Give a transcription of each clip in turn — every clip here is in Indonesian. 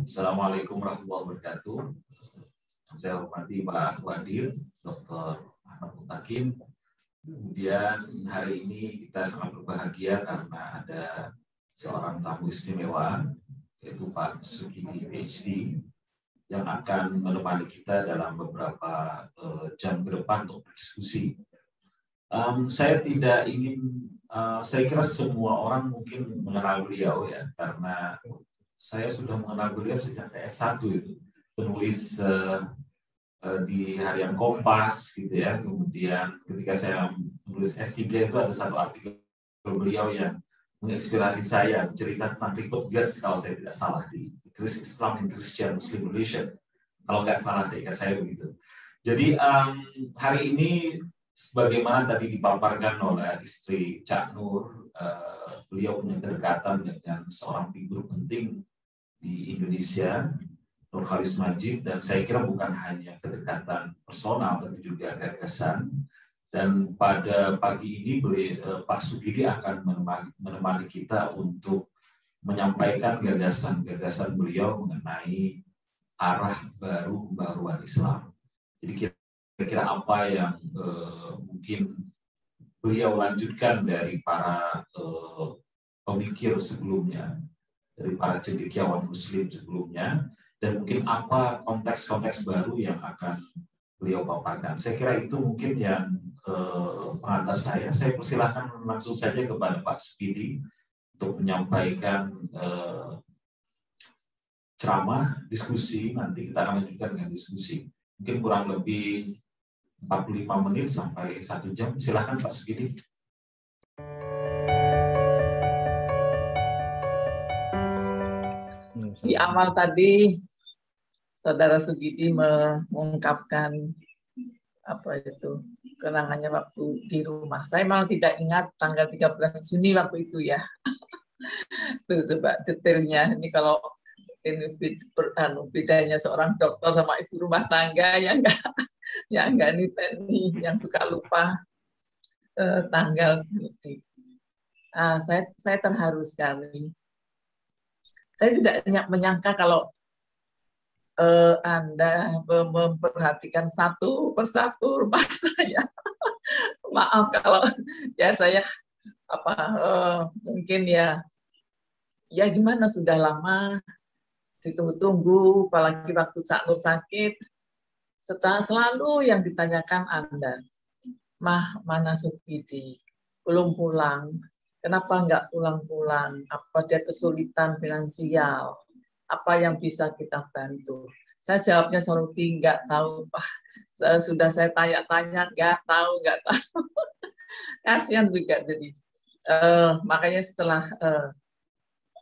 Assalamualaikum warahmatullahi wabarakatuh. Saya hormati Pak Wadir, Dr. Ahmad Mutakin. Kemudian hari ini kita sangat berbahagia karena ada seorang tamu istimewa, yaitu Pak Sugidi PhD, yang akan menemani kita dalam beberapa jam ke depan untuk berdiskusi. Saya tidak ingin, saya kira semua orang mungkin mengenal beliau ya, karena saya sudah mengenal beliau sejak saya S1 itu, penulis di Harian Kompas gitu ya. Kemudian ketika saya menulis S3 itu ada satu artikel beliau yang menginspirasi saya, cerita tentang Revolt kalau saya tidak salah, di Islam and Christian Muslim Relation. Kalau nggak salah saya begitu. Jadi hari ini sebagaimana tadi dipaparkan oleh istri Cak Nur, beliau punya kedekatan dengan seorang figur penting di Indonesia, Nur Khalis Majid, dan saya kira bukan hanya kedekatan personal tapi juga gagasan. Dan pada pagi ini Pak Sugidi akan menemani kita untuk menyampaikan gagasan-gagasan beliau mengenai arah baru pembaharuan Islam. Jadi kira-kira apa yang mungkin beliau lanjutkan dari para pemikir sebelumnya, dari para cendekiawan Muslim sebelumnya, dan mungkin apa konteks-konteks baru yang akan beliau paparkan. Saya kira itu mungkin yang pengantar saya. Saya persilahkan langsung saja kepada Pak Sugidi untuk menyampaikan ceramah, diskusi. Nanti kita akan lanjutkan dengan diskusi. Mungkin kurang lebih 45 menit sampai 1 jam. Silahkan Pak Sugidi. Di awal tadi Saudara Sugidi mengungkapkan kenangannya waktu di rumah. Saya malah tidak ingat tanggal 13 Juni waktu itu ya. Tuh, coba detailnya. Ini kalau ini bedanya seorang dokter sama ibu rumah tangga yang enggak nih, yang suka lupa tanggal. Saya terharu sekali. Saya tidak menyangka kalau Anda memperhatikan satu persatu rumah saya. Maaf kalau ya saya mungkin ya gimana, sudah lama ditunggu-tunggu, apalagi waktu Cak Nur sakit, selalu yang ditanyakan Anda, mana Sugidi, belum pulang, kenapa nggak pulang-pulang, apa dia kesulitan finansial, apa yang bisa kita bantu. Saya jawabnya selalu nggak tahu, Pak. Sudah saya tanya-tanya, nggak tahu. Kasihan juga jadi. Makanya setelah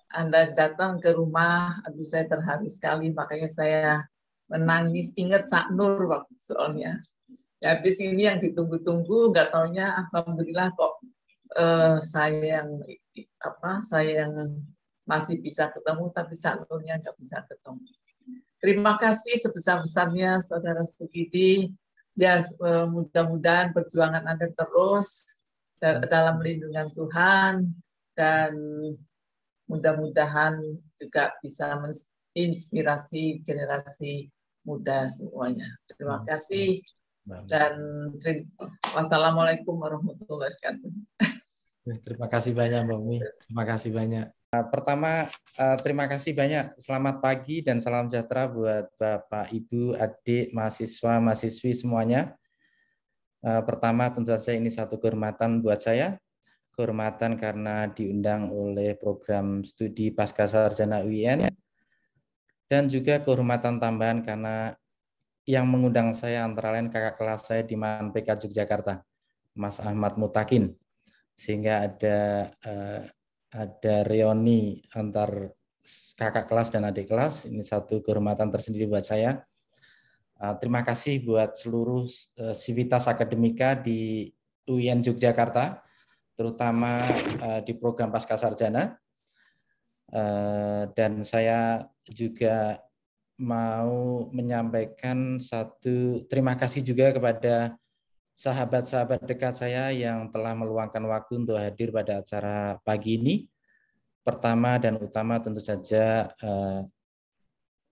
Anda datang ke rumah, aduh saya terharu sekali, makanya saya menangis, ingat Cak Nur waktu soalnya. Habis ini yang ditunggu-tunggu, nggak taunya alhamdulillah kok saya yang masih bisa ketemu, tapi Cak Nurnya nggak bisa ketemu. Terima kasih sebesar-besarnya Saudara Sugidi. Ya, mudah-mudahan perjuangan Anda terus dalam lindungan Tuhan, dan mudah-mudahan juga bisa menginspirasi generasi muda semuanya. Terima kasih dan wassalamualaikum warahmatullahi wabarakatuh. Terima kasih banyak Mbak Umi. Terima kasih banyak. Pertama, terima kasih banyak. Selamat pagi dan salam sejahtera buat Bapak, Ibu, adik, mahasiswa, mahasiswi semuanya. Pertama, tentu saja ini satu kehormatan buat saya. Kehormatan karena diundang oleh program studi Pascasarjana UIN, dan juga kehormatan tambahan karena yang mengundang saya antara lain kakak kelas saya di MANPK Yogyakarta, Mas Ahmad Mutakin, sehingga ada reuni antar kakak kelas dan adik kelas. Ini satu kehormatan tersendiri buat saya. Terima kasih buat seluruh sivitas akademika di UIN Yogyakarta, terutama di program Pascasarjana. Dan saya juga mau menyampaikan satu terima kasih juga kepada sahabat-sahabat dekat saya yang telah meluangkan waktu untuk hadir pada acara pagi ini. Pertama dan utama tentu saja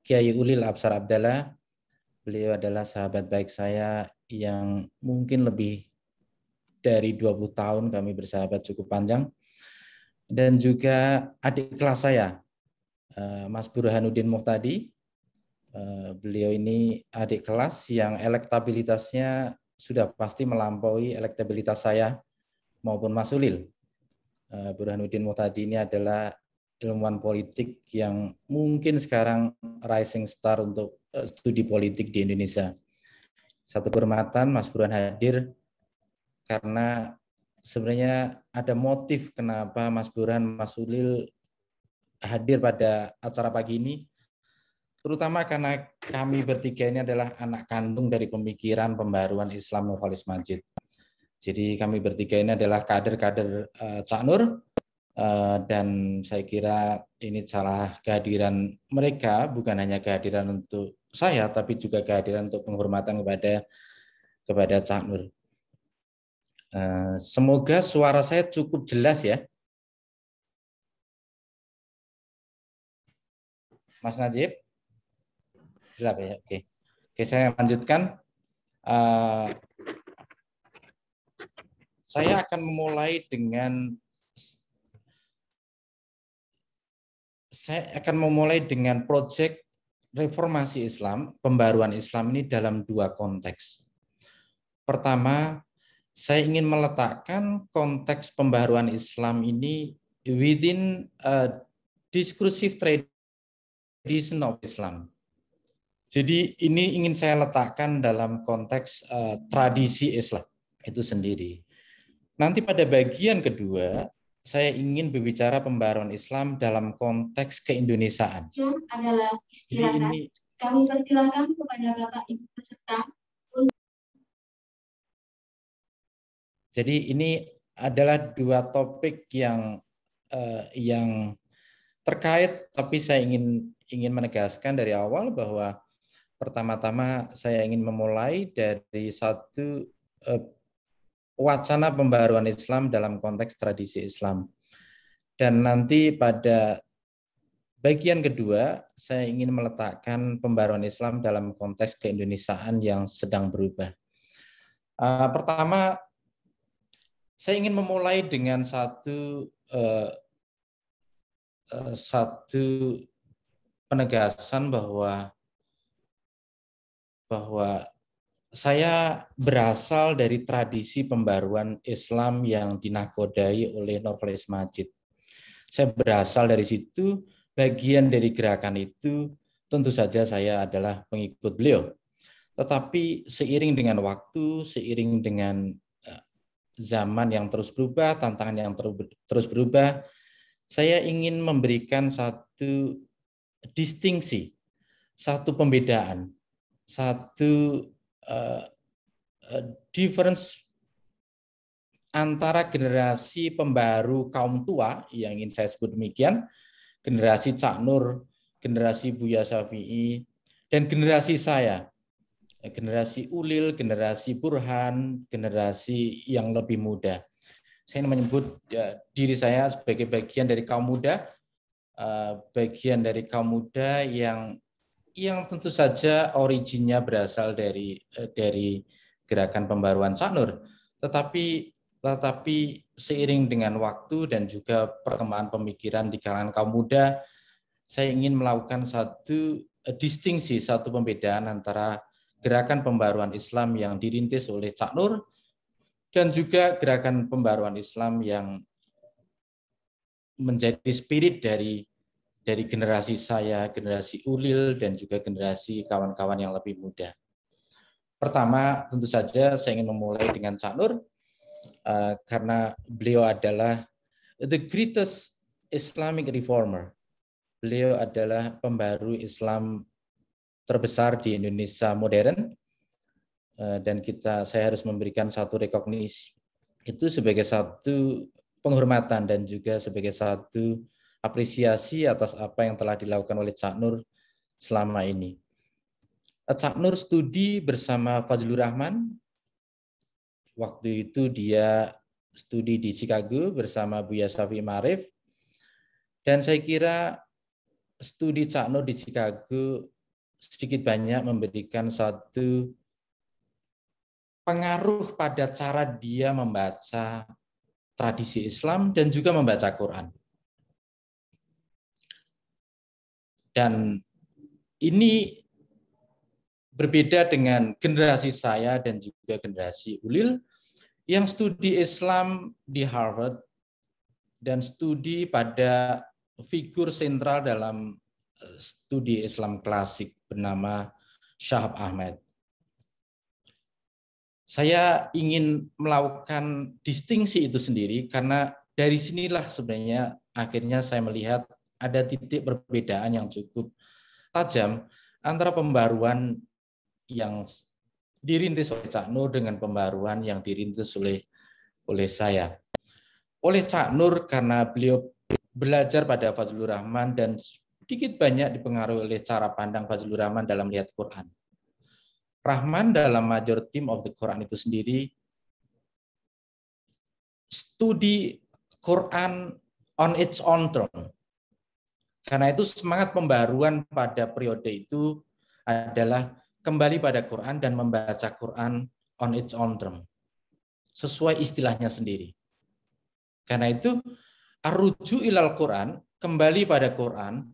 Kiai Ulil Absar Abdallah. Beliau adalah sahabat baik saya yang mungkin lebih dari 20 tahun kami bersahabat cukup panjang. Dan juga adik kelas saya, Mas Burhanuddin Muhtadi. Beliau ini adik kelas yang elektabilitasnya sudah pasti melampaui elektabilitas saya maupun Mas Ulil. Burhanuddin Muhtadi ini adalah ilmuwan politik yang mungkin sekarang rising star untuk studi politik di Indonesia. Satu kehormatan Mas Burhan hadir karena sebenarnya ada motif kenapa Mas Burhan, Mas Ulil hadir pada acara pagi ini, terutama karena kami bertiga ini adalah anak kandung dari pemikiran pembaruan Islam Nurholis Majid. Jadi kami bertiga ini adalah kader-kader Cak Nur, dan saya kira ini salah kehadiran mereka, bukan hanya kehadiran untuk saya, tapi juga kehadiran untuk penghormatan kepada Cak Nur. Semoga suara saya cukup jelas ya. Mas Najib? Jelas ya, oke. Oke, saya lanjutkan. Saya akan memulai dengan proyek reformasi Islam, pembaruan Islam ini dalam dua konteks. Pertama, saya ingin meletakkan konteks pembaruan Islam ini within a discursive tradition of Islam. Jadi ini ingin saya letakkan dalam konteks tradisi Islam itu sendiri. Nanti pada bagian kedua, saya ingin berbicara pembaruan Islam dalam konteks keindonesiaan. Adalah istirahat. Kami persilakan kepada Bapak Ibu peserta. Jadi ini adalah dua topik yang terkait, tapi saya ingin menegaskan dari awal bahwa pertama-tama saya ingin memulai dari satu wacana pembaruan Islam dalam konteks tradisi Islam. Dan nanti pada bagian kedua, saya ingin meletakkan pembaruan Islam dalam konteks keindonesiaan yang sedang berubah. Pertama, saya ingin memulai dengan satu penegasan bahwa saya berasal dari tradisi pembaruan Islam yang dinakodai oleh Nurholis Majid. Saya berasal dari situ, bagian dari gerakan itu tentu saja saya adalah pengikut beliau. Tetapi seiring dengan waktu, seiring dengan zaman yang terus berubah, tantangan yang terus berubah, saya ingin memberikan satu distingsi, satu pembedaan, satu difference antara generasi pembaru kaum tua yang ingin saya sebut demikian, generasi Cak Nur, generasi Buya Syafi'i, dan generasi saya, generasi Ulil, generasi Burhan, generasi yang lebih muda. Saya menyebut diri saya sebagai bagian dari kaum muda, yang tentu saja originnya berasal dari gerakan pembaruan Cak Nur, tetapi seiring dengan waktu dan juga perkembangan pemikiran di kalangan kaum muda, saya ingin melakukan satu distingsi, satu pembedaan antara gerakan pembaruan Islam yang dirintis oleh Cak Nur dan juga gerakan pembaruan Islam yang menjadi spirit dari generasi saya, generasi Ulil, dan juga generasi kawan-kawan yang lebih muda. Pertama, tentu saja saya ingin memulai dengan Cak Nur, karena beliau adalah the greatest Islamic reformer. Beliau adalah pembaru Islam terbesar di Indonesia modern, dan saya harus memberikan satu rekognisi. Itu sebagai satu penghormatan dan juga sebagai satu apresiasi atas apa yang telah dilakukan oleh Cak Nur selama ini. Cak Nur studi bersama Fazlur Rahman. Waktu itu dia studi di Chicago bersama Buya Syafi'i Ma'arif. Dan saya kira studi Cak Nur di Chicago sedikit banyak memberikan satu pengaruh pada cara dia membaca tradisi Islam dan juga membaca Quran. Dan ini berbeda dengan generasi saya dan juga generasi Ulil yang studi Islam di Harvard dan studi pada figur sentral dalam studi Islam klasik bernama Shahab Ahmed. Saya ingin melakukan distingsi itu sendiri karena dari sinilah sebenarnya akhirnya saya melihat ada titik perbedaan yang cukup tajam antara pembaruan yang dirintis oleh Cak Nur dengan pembaruan yang dirintis oleh saya. Oleh Cak Nur karena beliau belajar pada Fazlur Rahman dan sedikit banyak dipengaruhi oleh cara pandang Fazlur Rahman dalam melihat Quran. Rahman dalam Major Theme of the Quran itu sendiri studi Quran on its own term. Karena itu semangat pembaruan pada periode itu adalah kembali pada Quran dan membaca Quran on its own term. Sesuai istilahnya sendiri. Karena itu ar-ruju ilal Quran, kembali pada Quran,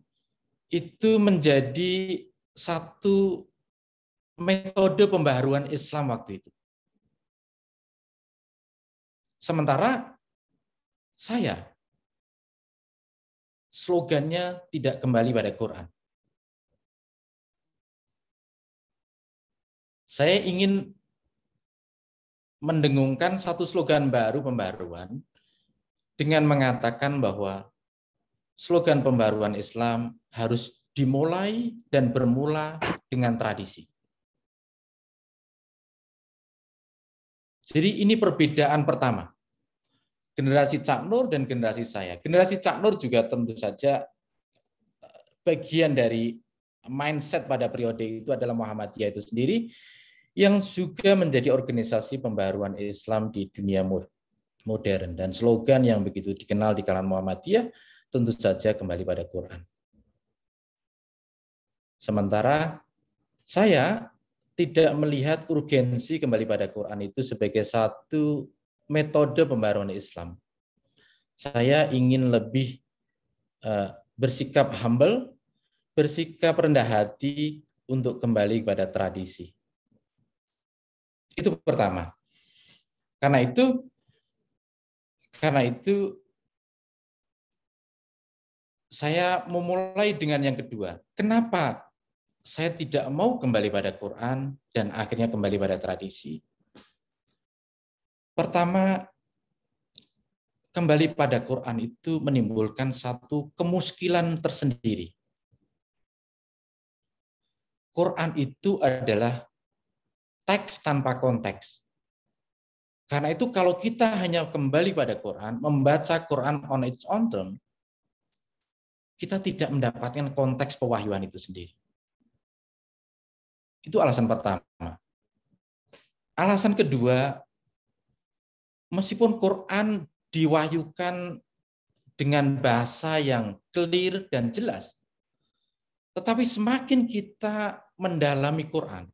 itu menjadi satu metode pembaharuan Islam waktu itu. Sementara saya, slogannya tidak kembali pada Quran. Saya ingin mendengungkan satu slogan baru pembaharuan dengan mengatakan bahwa slogan pembaharuan Islam harus dimulai dan bermula dengan tradisi. Jadi ini perbedaan pertama. Generasi Cak Nur dan generasi saya. Generasi Cak Nur juga tentu saja bagian dari mindset pada periode itu adalah Muhammadiyah itu sendiri yang juga menjadi organisasi pembaharuan Islam di dunia modern. Dan slogan yang begitu dikenal di kalangan Muhammadiyah tentu saja kembali pada Quran. Sementara saya tidak melihat urgensi kembali pada Quran itu sebagai satu metode pembaharuan Islam. Saya ingin lebih bersikap humble, bersikap rendah hati untuk kembali kepada tradisi. Itu pertama. Karena itu saya memulai dengan yang kedua. Kenapa saya tidak mau kembali pada Quran dan akhirnya kembali pada tradisi? Pertama, kembali pada Quran itu menimbulkan satu kemuskilan tersendiri. Quran itu adalah teks tanpa konteks. Karena itu kalau kita hanya kembali pada Quran, membaca Quran on its own term, kita tidak mendapatkan konteks pewahyuan itu sendiri. Itu alasan pertama. Alasan kedua, meskipun Quran diwahyukan dengan bahasa yang clear dan jelas, tetapi semakin kita mendalami Quran,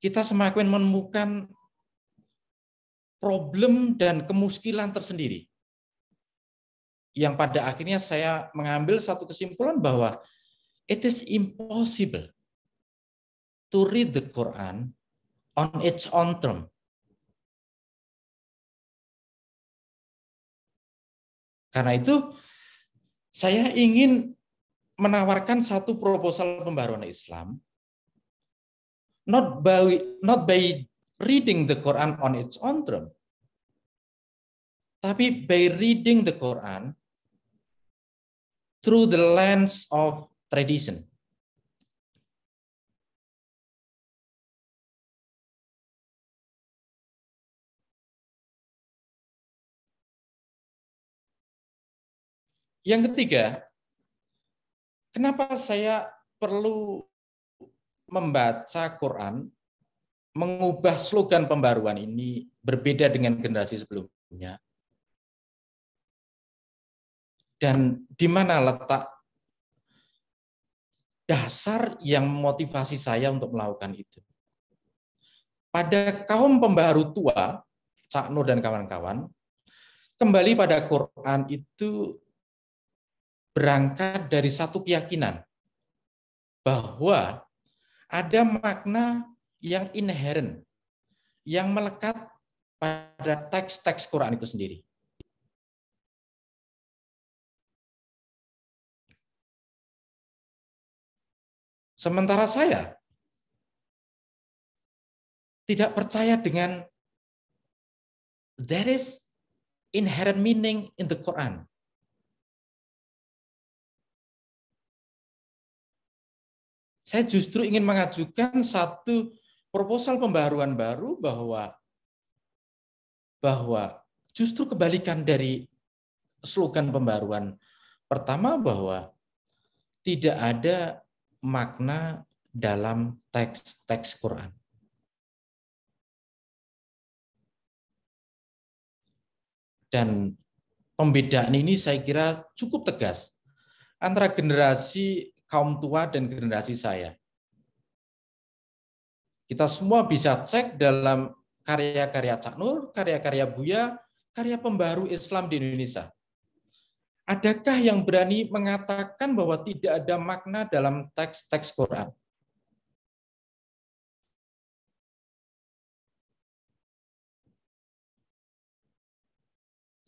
kita semakin menemukan problem dan kemuskilan tersendiri. Yang pada akhirnya saya mengambil satu kesimpulan bahwa it is impossible to read the Quran on its own term. Karena itu, saya ingin menawarkan satu proposal pembaharuan Islam, not by reading the Quran on its own term, tapi by reading the Quran through the lens of tradition. Yang ketiga, kenapa saya perlu membaca Quran, mengubah slogan pembaruan ini berbeda dengan generasi sebelumnya? Dan di mana letak dasar yang memotivasi saya untuk melakukan itu. Pada kaum pembaharu tua, Cak Nur dan kawan-kawan, kembali pada Quran itu berangkat dari satu keyakinan bahwa ada makna yang inherent, yang melekat pada teks-teks Quran itu sendiri. Sementara saya tidak percaya dengan there is inherent meaning in the Quran. Saya justru ingin mengajukan satu proposal pembaharuan baru bahwa justru kebalikan dari slogan pembaruan pertama, bahwa tidak ada makna dalam teks-teks Quran. Dan pembedaan ini saya kira cukup tegas antara generasi kaum tua dan generasi saya. Kita semua bisa cek dalam karya-karya Cak Nur, karya-karya Buya, karya pembaharu Islam di Indonesia. Adakah yang berani mengatakan bahwa tidak ada makna dalam teks-teks Quran?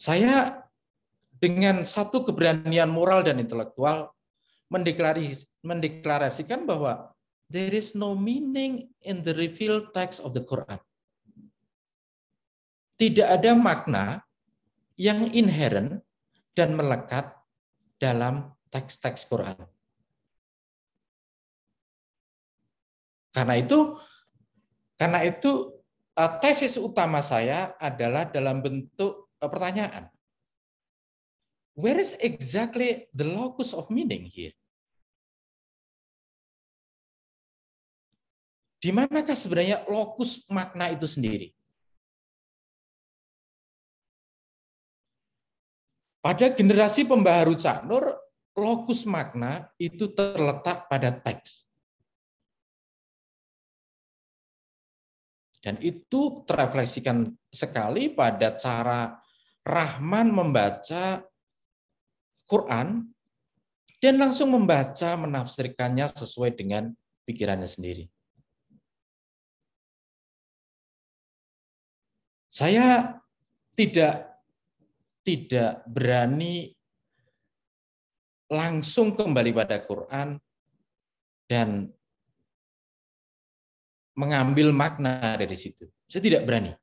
Saya dengan satu keberanian moral dan intelektual mendeklarasikan bahwa there is no meaning in the revealed text of the Quran. Tidak ada makna yang inherent dan melekat dalam teks-teks Quran. Karena itu tesis utama saya adalah dalam bentuk pertanyaan. Where is exactly the locus of meaning here? Di manakah sebenarnya lokus makna itu sendiri? Pada generasi pembaharu Cak Nur, lokus makna itu terletak pada teks. Dan itu terefleksikan sekali pada cara Rahman membaca Quran dan langsung membaca, menafsirkannya sesuai dengan pikirannya sendiri. Saya tidak berani langsung kembali pada Quran dan mengambil makna dari situ. Saya tidak berani.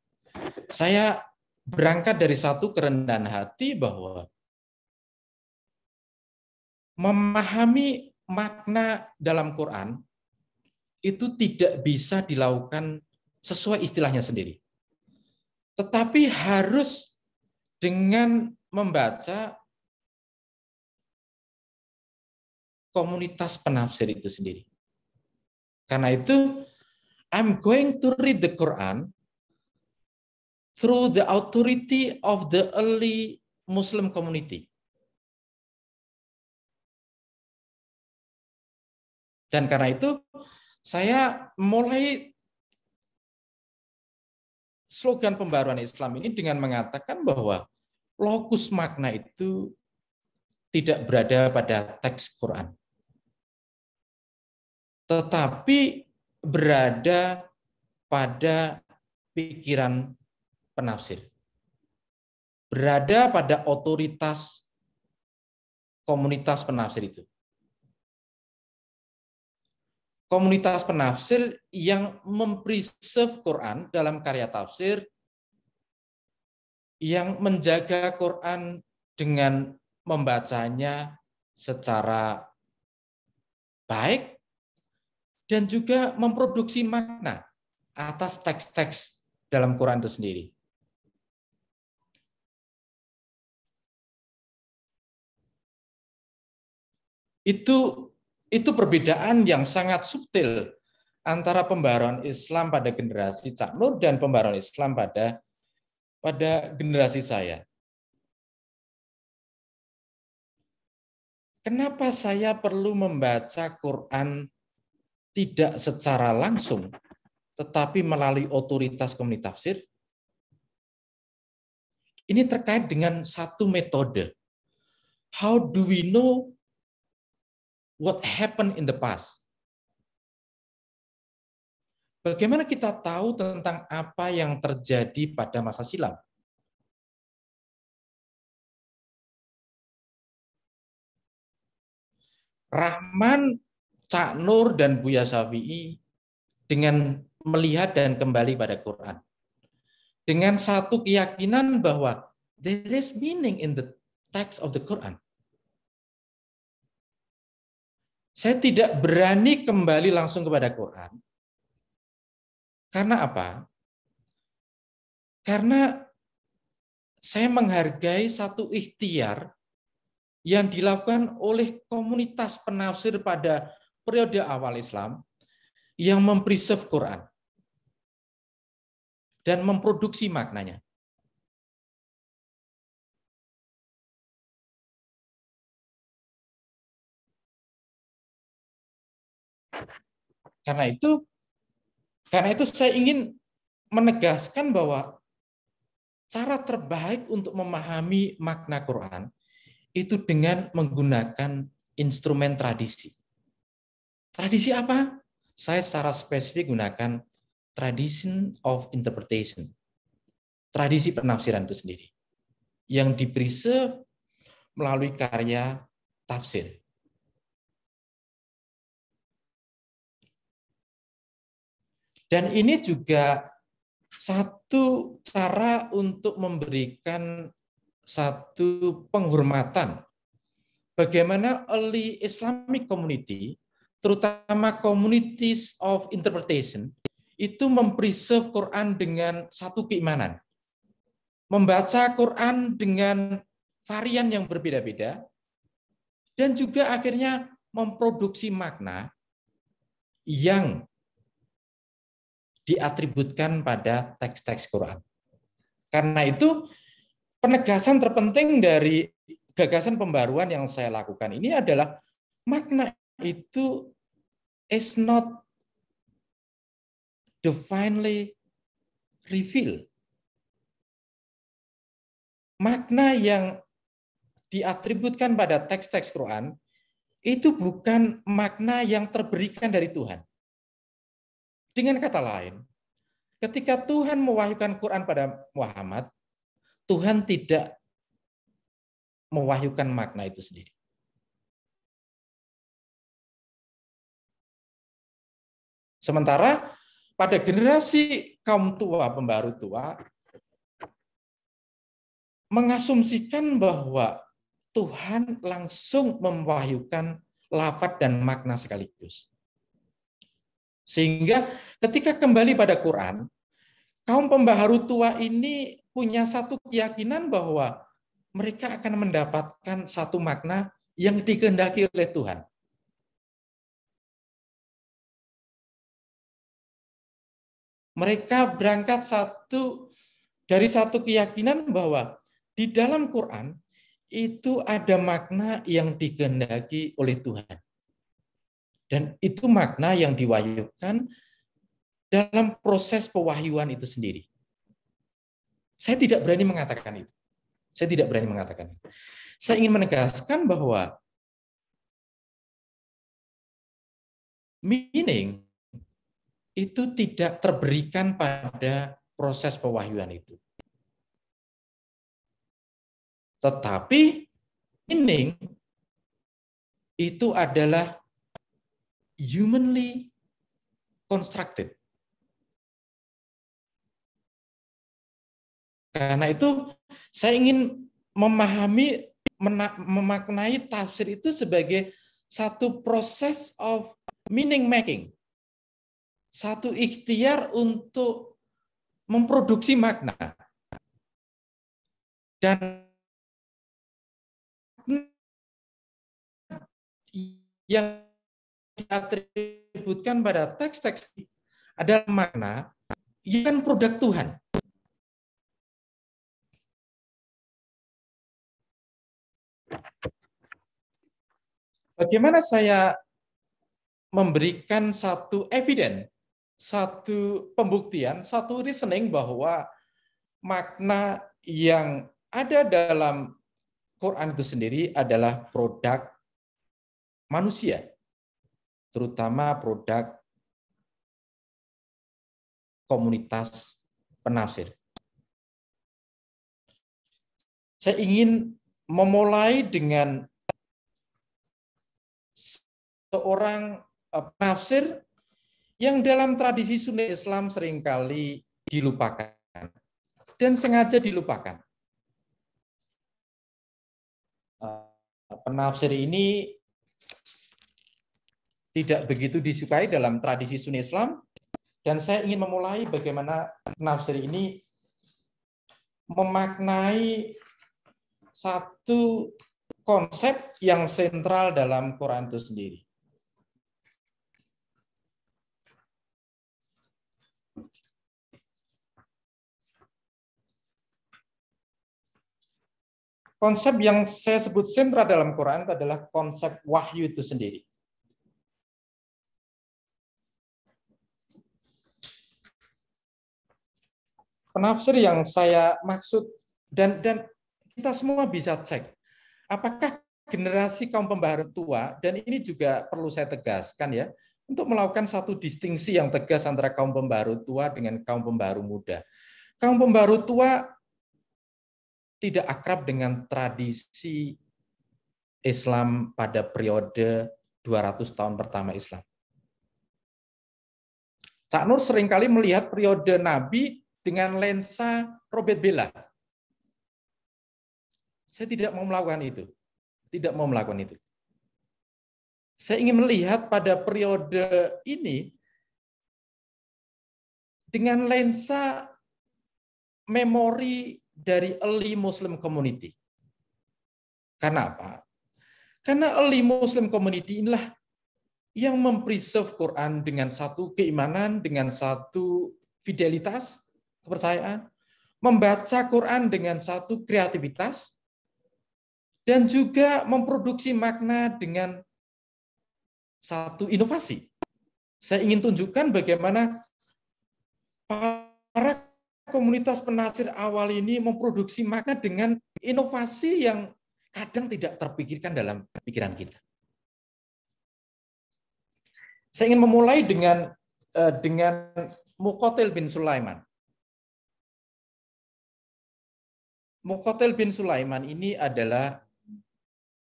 Saya berangkat dari satu kerendahan hati bahwa memahami makna dalam Quran itu tidak bisa dilakukan sesuai istilahnya sendiri. Tetapi harus dengan membaca komunitas penafsir itu sendiri. Karena itu, I'm going to read the Quran through the authority of the early Muslim community. Dan karena itu, saya mulai slogan pembaruan Islam ini dengan mengatakan bahwa lokus makna itu tidak berada pada teks Quran, tetapi berada pada pikiran penafsir, berada pada otoritas komunitas penafsir itu. Komunitas penafsir yang mempreserve Quran dalam karya tafsir, yang menjaga Quran dengan membacanya secara baik, dan juga memproduksi makna atas teks-teks dalam Quran itu sendiri. Itu perbedaan yang sangat subtil antara pembaharuan Islam pada generasi Cak Nur dan pembaharuan Islam pada generasi saya. kenapa saya perlu membaca Quran tidak secara langsung, tetapi melalui otoritas komunitas tafsir? Ini terkait dengan satu metode. How do we know what happened in the past? Bagaimana kita tahu tentang apa yang terjadi pada masa silam? Rahman, Cak Nur, dan Buya Syafi'i dengan melihat dan kembali pada Quran. Dengan satu keyakinan bahwa there is meaning in the text of the Quran. Saya tidak berani kembali langsung kepada Quran. Karena apa? Karena saya menghargai satu ikhtiar yang dilakukan oleh komunitas penafsir pada periode awal Islam yang mempreserve Quran dan memproduksi maknanya. Karena itu saya ingin menegaskan bahwa cara terbaik untuk memahami makna Quran itu dengan menggunakan instrumen tradisi. Tradisi apa? Saya secara spesifik gunakan tradition of interpretation. Tradisi penafsiran itu sendiri. Yang di-preserve melalui karya tafsir. Dan ini juga satu cara untuk memberikan satu penghormatan bagaimana early Islamic community, terutama communities of interpretation, itu mempreserve Quran dengan satu keimanan. Membaca Quran dengan varian yang berbeda-beda, dan juga akhirnya memproduksi makna yang diatributkan pada teks-teks Quran. Karena itu, penegasan terpenting dari gagasan pembaruan yang saya lakukan ini adalah makna itu is not divinely revealed. Makna yang diatributkan pada teks-teks Quran itu bukan makna yang terberikan dari Tuhan. Dengan kata lain, ketika Tuhan mewahyukan Quran pada Muhammad, Tuhan tidak mewahyukan makna itu sendiri. Sementara pada generasi kaum tua, pembaru tua, mengasumsikan bahwa Tuhan langsung mewahyukan lafaz dan makna sekaligus. Sehingga ketika kembali pada Quran, kaum pembaharu tua ini punya satu keyakinan bahwa mereka akan mendapatkan satu makna yang dikehendaki oleh Tuhan. Mereka berangkat dari satu keyakinan bahwa di dalam Quran itu ada makna yang dikehendaki oleh Tuhan. Dan itu makna yang diwahyukan dalam proses pewahyuan itu sendiri. Saya tidak berani mengatakan itu. Saya ingin menegaskan bahwa meaning itu tidak terberikan pada proses pewahyuan itu. Tetapi meaning itu adalah humanly constructed. Karena itu saya ingin memaknai tafsir itu sebagai satu proses of meaning making. Satu ikhtiar untuk memproduksi makna. Dan yang diatributkan pada teks-teks adalah makna yang produk Tuhan. Bagaimana saya memberikan satu evidence, satu pembuktian, satu reasoning bahwa makna yang ada dalam Quran itu sendiri adalah produk manusia, terutama produk komunitas penafsir. Saya ingin memulai dengan seorang penafsir yang dalam tradisi Sunni Islam seringkali dilupakan dan sengaja dilupakan. Penafsir ini tidak begitu disukai dalam tradisi Sunni Islam, dan saya ingin memulai bagaimana penafsir ini memaknai satu konsep yang sentral dalam Quran itu sendiri. Konsep yang saya sebut sentral dalam Quran adalah konsep wahyu itu sendiri. Penafsir yang saya maksud, dan kita semua bisa cek, apakah generasi kaum pembaharu tua, dan ini juga perlu saya tegaskan ya, untuk melakukan satu distingsi yang tegas antara kaum pembaharu tua dengan kaum pembaharu muda. Kaum pembaharu tua tidak akrab dengan tradisi Islam pada periode 200 tahun pertama Islam. Cak Nur seringkali melihat periode Nabi dengan lensa Robert Bella. Saya tidak mau melakukan itu. Tidak mau melakukan itu. Saya ingin melihat pada periode ini dengan lensa memori dari early Muslim community. Karena apa? Karena early Muslim community inilah yang mempreserve Quran dengan satu keimanan, dengan satu fidelitas, kepercayaan, membaca Quran dengan satu kreativitas, dan juga memproduksi makna dengan satu inovasi. Saya ingin tunjukkan bagaimana para komunitas penafsir awal ini memproduksi makna dengan inovasi yang kadang tidak terpikirkan dalam pikiran kita. Saya ingin memulai dengan Muqatil bin Sulaiman. Muqatil bin Sulaiman ini adalah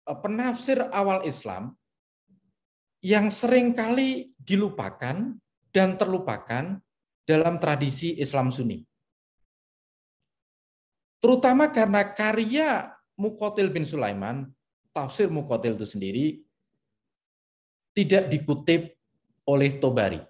penafsir awal Islam yang seringkali dilupakan dan terlupakan dalam tradisi Islam Sunni. Terutama karena karya Muqatil bin Sulaiman, tafsir Muqatil itu sendiri, tidak dikutip oleh Tobari.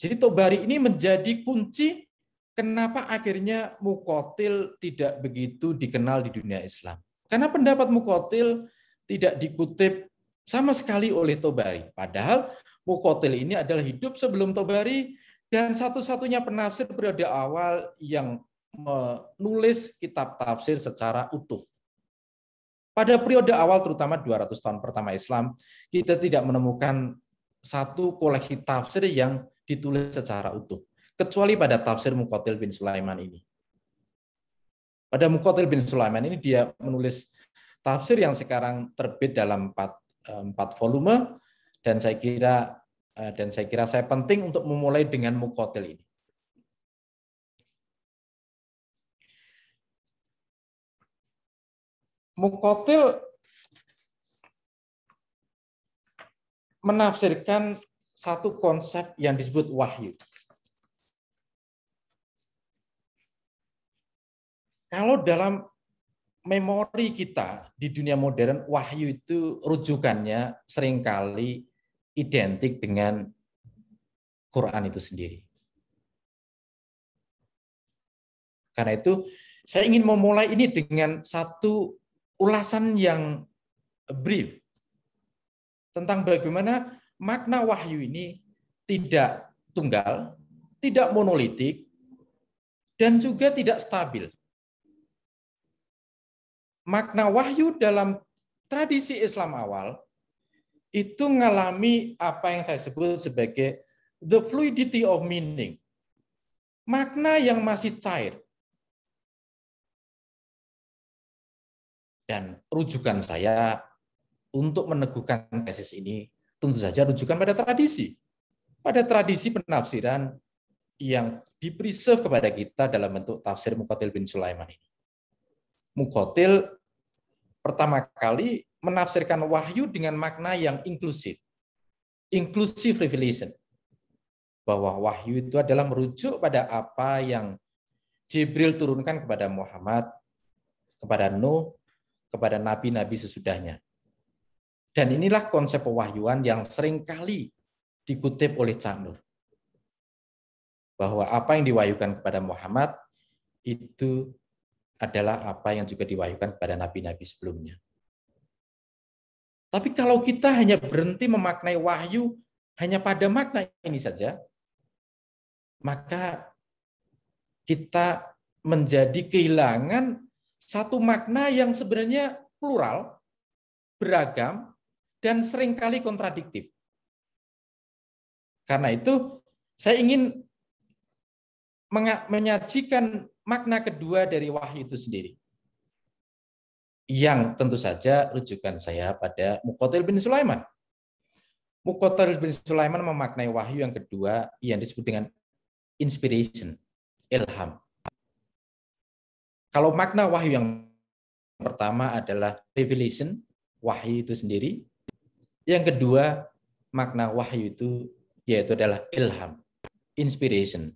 Jadi Tobari ini menjadi kunci kenapa akhirnya Muqatil tidak begitu dikenal di dunia Islam. Karena pendapat Muqatil tidak dikutip sama sekali oleh Tobari. Padahal Muqatil ini adalah hidup sebelum Tobari dan satu-satunya penafsir periode awal yang menulis kitab tafsir secara utuh. Pada periode awal, terutama 200 tahun pertama Islam, kita tidak menemukan satu koleksi tafsir yang ditulis secara utuh, kecuali pada tafsir Muqatil bin Sulaiman ini. Pada Muqatil bin Sulaiman ini dia menulis tafsir yang sekarang terbit dalam 4 volume, dan saya kira saya penting untuk memulai dengan Muqatil ini. Muqatil menafsirkan satu konsep yang disebut wahyu. Kalau dalam memori kita di dunia modern, wahyu itu rujukannya seringkali identik dengan Quran itu sendiri. Karena itu, saya ingin memulai ini dengan satu ulasan yang brief tentang bagaimana makna wahyu ini tidak tunggal, tidak monolitik, dan juga tidak stabil. Makna wahyu dalam tradisi Islam awal itu mengalami apa yang saya sebut sebagai the fluidity of meaning. Makna yang masih cair. Dan rujukan saya untuk meneguhkan tesis ini tentu saja rujukan pada tradisi. Pada tradisi penafsiran yang dipreserve kepada kita dalam bentuk tafsir Muqatil bin Sulaiman ini. Muqatil pertama kali menafsirkan wahyu dengan makna yang inklusif. Inclusive revelation. Bahwa wahyu itu adalah merujuk pada apa yang Jibril turunkan kepada Muhammad, kepada Nuh, kepada nabi-nabi sesudahnya. Dan inilah konsep pewahyuan yang seringkali dikutip oleh Cak Nur. Bahwa apa yang diwahyukan kepada Muhammad itu adalah apa yang juga diwahyukan kepada nabi-nabi sebelumnya. Tapi kalau kita hanya berhenti memaknai wahyu hanya pada makna ini saja, maka kita menjadi kehilangan satu makna yang sebenarnya plural, beragam, dan seringkali kontradiktif. Karena itu, saya ingin menyajikan makna kedua dari wahyu itu sendiri. Yang tentu saja rujukan saya pada Muqatil bin Sulaiman. Muqatil bin Sulaiman memaknai wahyu yang kedua yang disebut dengan inspiration, ilham. Kalau makna wahyu yang pertama adalah revelation, wahyu itu sendiri. Yang kedua, makna wahyu itu yaitu adalah ilham, inspiration.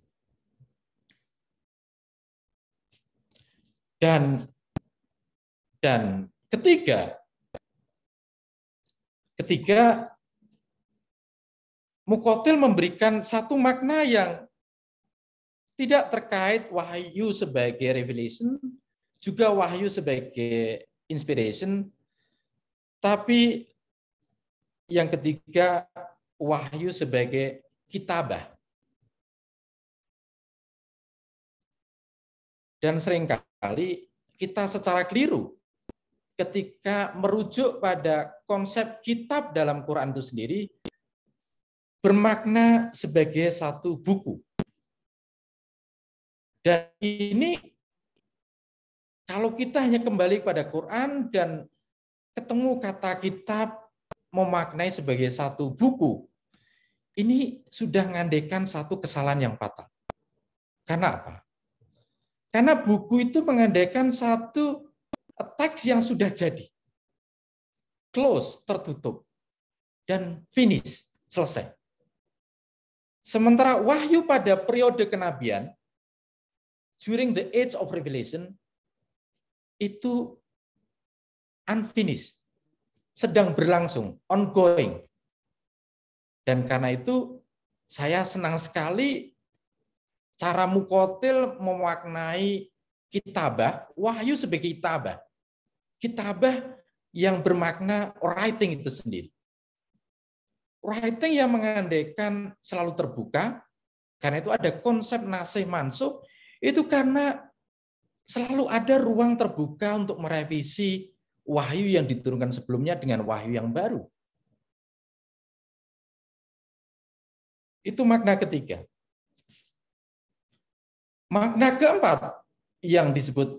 Dan ketiga Muqatil memberikan satu makna yang tidak terkait wahyu sebagai revelation, juga wahyu sebagai inspiration, tapi yang ketiga wahyu sebagai kitabah. Dan seringkali kita secara keliru ketika merujuk pada konsep kitab dalam Quran itu sendiri bermakna sebagai satu buku. Dan ini kalau kita hanya kembali pada Quran dan ketemu kata kitab memaknai sebagai satu buku, ini sudah mengandaikan satu kesalahan yang fatal. Karena apa? Karena buku itu mengandaikan satu teks yang sudah jadi. Close, tertutup. Dan finish, selesai. Sementara wahyu pada periode kenabian, during the age of revelation, itu unfinished, sedang berlangsung, ongoing. Dan karena itu saya senang sekali cara Muqatil memaknai kitabah, wahyu sebagai kitabah. Kitabah yang bermakna writing itu sendiri. Writing yang mengandaikan selalu terbuka, karena itu ada konsep nasih mansukh, itu karena selalu ada ruang terbuka untuk merevisi wahyu yang diturunkan sebelumnya dengan wahyu yang baru. Itu makna ketiga. Makna keempat yang disebut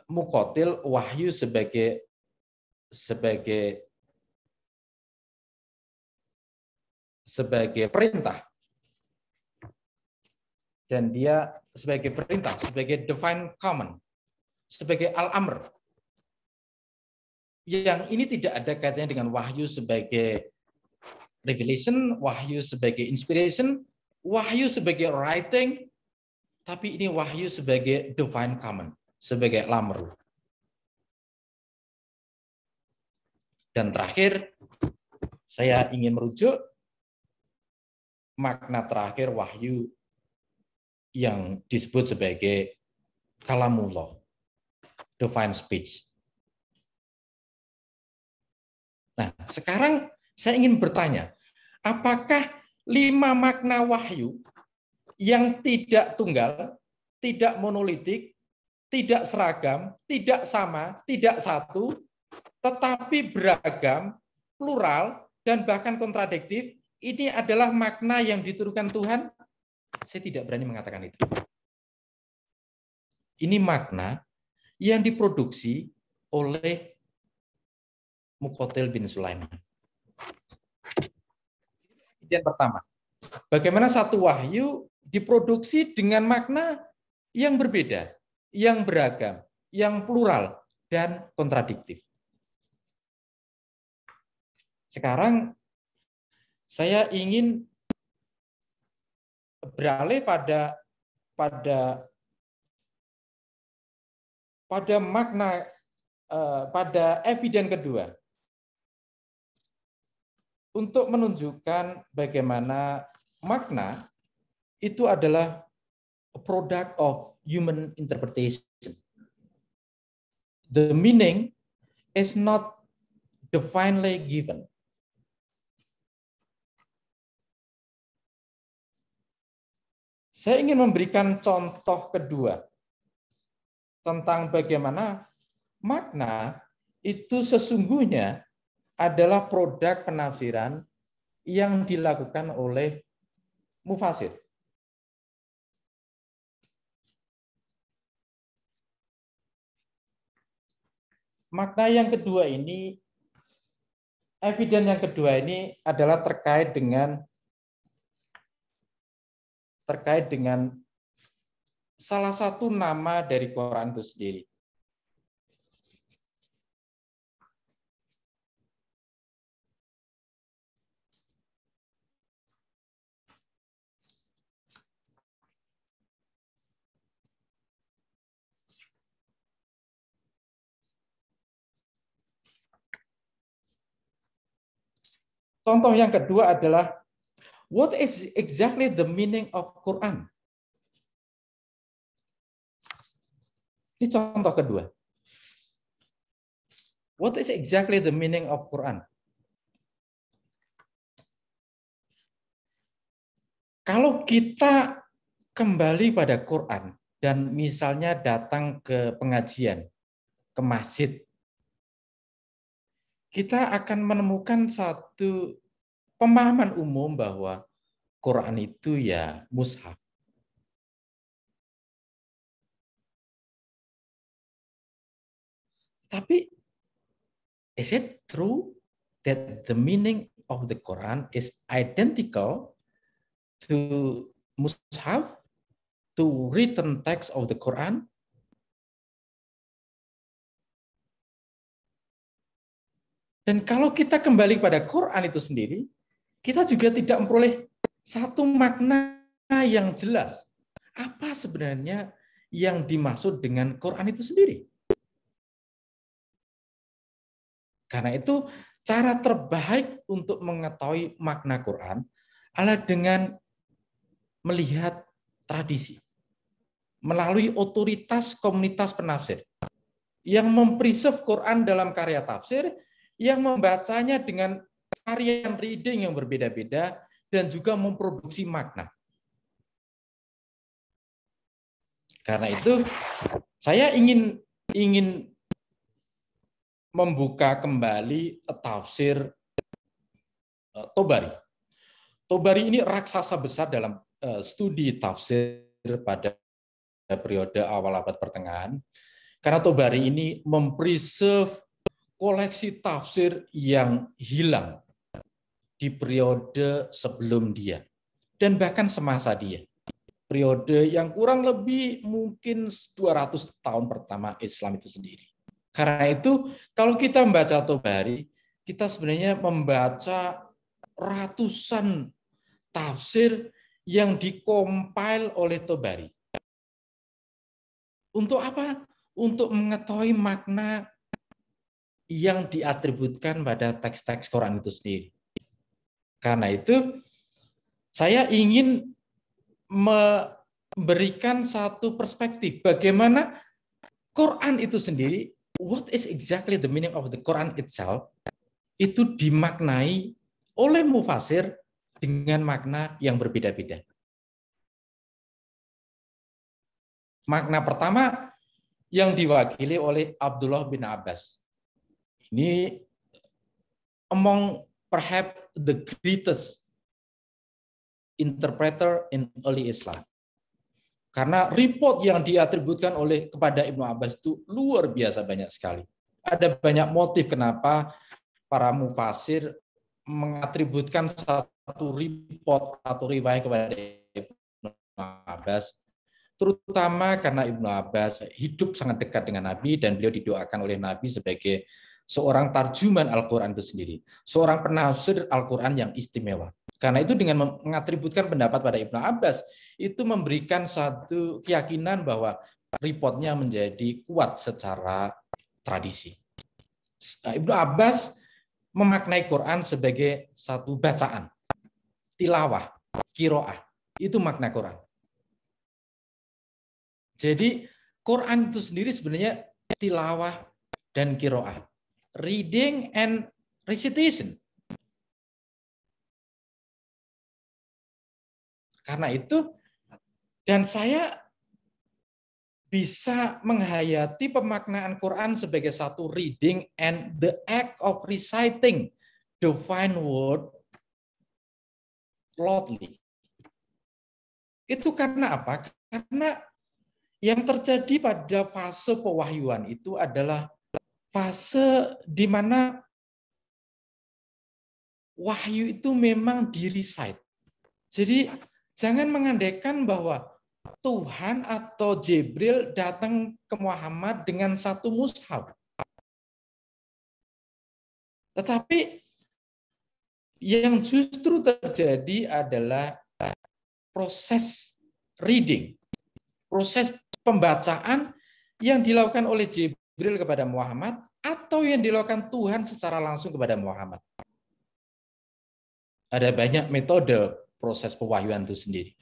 Muqatil wahyu sebagai perintah. Dan dia sebagai perintah, sebagai divine command, sebagai al-amr. Yang ini tidak ada kaitannya dengan wahyu sebagai revelation, wahyu sebagai inspiration, wahyu sebagai writing, tapi ini wahyu sebagai divine command, sebagai al-amr. Dan terakhir, saya ingin merujuk makna terakhir wahyu yang disebut sebagai kalamullah, divine speech. Nah, sekarang saya ingin bertanya, apakah 5 makna wahyu yang tidak tunggal, tidak monolitik, tidak seragam, tidak sama, tidak satu, tetapi beragam, plural, dan bahkan kontradiktif, ini adalah makna yang diturunkan Tuhan? Saya tidak berani mengatakan itu. Ini makna yang diproduksi oleh Muqatil bin Sulaiman. Yang pertama, bagaimana satu wahyu diproduksi dengan makna yang berbeda, yang beragam, yang plural, dan kontradiktif. Sekarang saya ingin beralih pada makna, pada eviden kedua, untuk menunjukkan bagaimana makna itu adalah a product of human interpretation. The meaning is not divinely given. Saya ingin memberikan contoh kedua tentang bagaimana makna itu sesungguhnya adalah produk penafsiran yang dilakukan oleh mufasir. Makna yang kedua ini, eviden yang kedua ini adalah terkait dengan salah satu nama dari Quran itu sendiri. Contoh yang kedua adalah, what is exactly the meaning of Quran? Ini contoh kedua. What is exactly the meaning of Quran? Kalau kita kembali pada Quran dan misalnya datang ke pengajian, ke masjid, kita akan menemukan satu pemahaman umum bahwa Quran itu ya mushaf. Tapi, is it true that the meaning of the Quran is identical to mushaf, to written text of the Quran? Dan kalau kita kembali pada Quran itu sendiri, kita juga tidak memperoleh satu makna yang jelas. Apa sebenarnya yang dimaksud dengan Quran itu sendiri? Karena itu, cara terbaik untuk mengetahui makna Quran adalah dengan melihat tradisi. Melalui otoritas komunitas penafsir yang mempreserve Quran dalam karya tafsir, yang membacanya dengan varian reading yang berbeda-beda dan juga memproduksi makna. Karena itu saya ingin membuka kembali tafsir Tobari. Tobari ini raksasa besar dalam studi tafsir pada periode awal abad pertengahan. Karena Tobari ini mempreserve koleksi tafsir yang hilang di periode sebelum dia dan bahkan semasa dia. Periode yang kurang lebih mungkin 200 tahun pertama Islam itu sendiri. Karena itu, kalau kita membaca Tobari, kita sebenarnya membaca ratusan tafsir yang dikompil oleh Tobari. Untuk apa? Untuk mengetahui makna yang diatributkan pada teks-teks Quran itu sendiri. Karena itu, saya ingin memberikan satu perspektif bagaimana Quran itu sendiri, what is exactly the meaning of the Quran itself, itu dimaknai oleh mufasir dengan makna yang berbeda-beda. Makna pertama yang diwakili oleh Abdullah bin Abbas. Ini among perhaps the greatest interpreter in early Islam. Karena report yang diatributkan kepada Ibnu Abbas itu luar biasa banyak sekali. Ada banyak motif kenapa para mufasir mengatributkan satu report atau riwayat kepada Ibnu Abbas, terutama karena Ibnu Abbas hidup sangat dekat dengan Nabi dan beliau didoakan oleh Nabi sebagai seorang tarjuman Al-Quran itu sendiri, seorang penafsir Al-Quran yang istimewa. Karena itu dengan mengatributkan pendapat pada Ibnu Abbas, itu memberikan satu keyakinan bahwa reportnya menjadi kuat secara tradisi. Ibnu Abbas memaknai Quran sebagai satu bacaan, tilawah, qiraah. Itu makna Quran. Jadi Quran itu sendiri sebenarnya tilawah dan qiraah. Reading and recitation. Karena itu, dan saya bisa menghayati pemaknaan Quran sebagai satu reading and the act of reciting divine word loudly. Itu karena apa? Karena yang terjadi pada fase pewahyuan itu adalah fase di mana wahyu itu memang di-recite. Jadi jangan mengandaikan bahwa Tuhan atau Jibril datang ke Muhammad dengan satu mushaf. Tetapi yang justru terjadi adalah proses reading, proses pembacaan yang dilakukan oleh Jibril kepada Muhammad atau yang dilakukan Tuhan secara langsung kepada Muhammad. Ada banyak metode proses pewahyuan itu sendiri.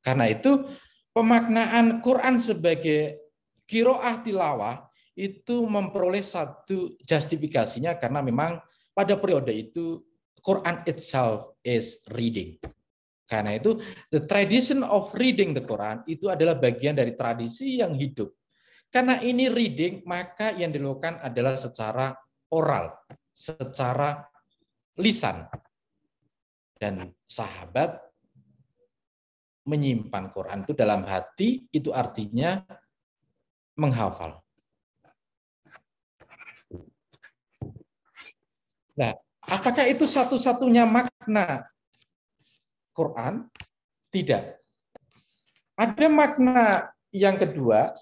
Karena itu pemaknaan Quran sebagai qiraah tilawah itu memperoleh satu justifikasinya karena memang pada periode itu Quran itself is reading. Karena itu the tradition of reading the Quran itu adalah bagian dari tradisi yang hidup. Karena ini reading, maka yang dilakukan adalah secara oral, secara lisan. Dan sahabat menyimpan Quran itu dalam hati, itu artinya menghafal. Nah, apakah itu satu-satunya makna Quran? Tidak. Ada makna yang kedua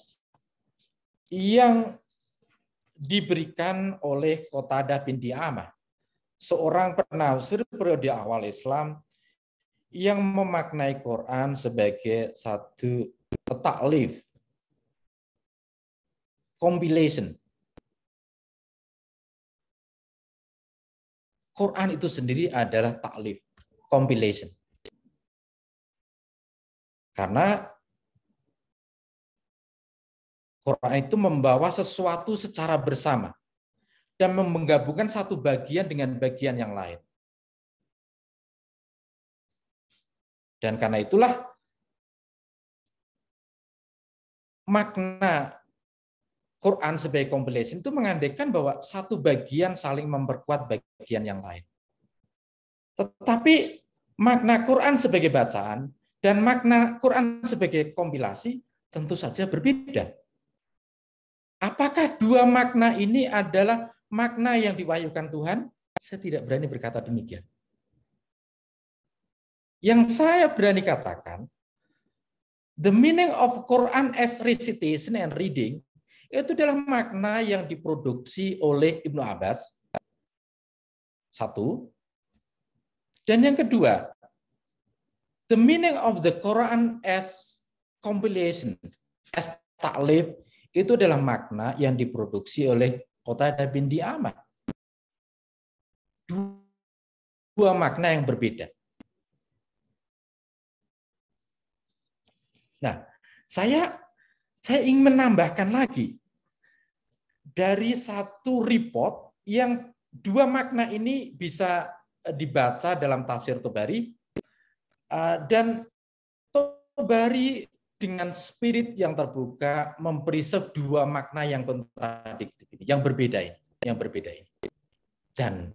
yang diberikan oleh Qatadah bin Di'amah, seorang penafsir periode awal Islam yang memaknai Quran sebagai satu taklif, compilation. Quran itu sendiri adalah taklif, compilation. Karena Quran itu membawa sesuatu secara bersama dan menggabungkan satu bagian dengan bagian yang lain. Dan karena itulah makna Quran sebagai compilation itu mengandaikan bahwa satu bagian saling memperkuat bagian yang lain. Tetapi makna Quran sebagai bacaan dan makna Quran sebagai kompilasi tentu saja berbeda. Apakah dua makna ini adalah makna yang diwahyukan Tuhan? Saya tidak berani berkata demikian. Yang saya berani katakan, the meaning of Quran as recitation and reading itu adalah makna yang diproduksi oleh Ibnu Abbas. Satu. Dan yang kedua, the meaning of the Quran as compilation, as ta'lif, itu adalah makna yang diproduksi oleh Qatadah bin Di'amah. Dua makna yang berbeda. Nah, saya ingin menambahkan lagi dari satu report yang dua makna ini bisa dibaca dalam tafsir Tabari, dan Tabari dengan spirit yang terbuka mempreserve dua makna yang kontradiktif ini, yang berbeda ini. Dan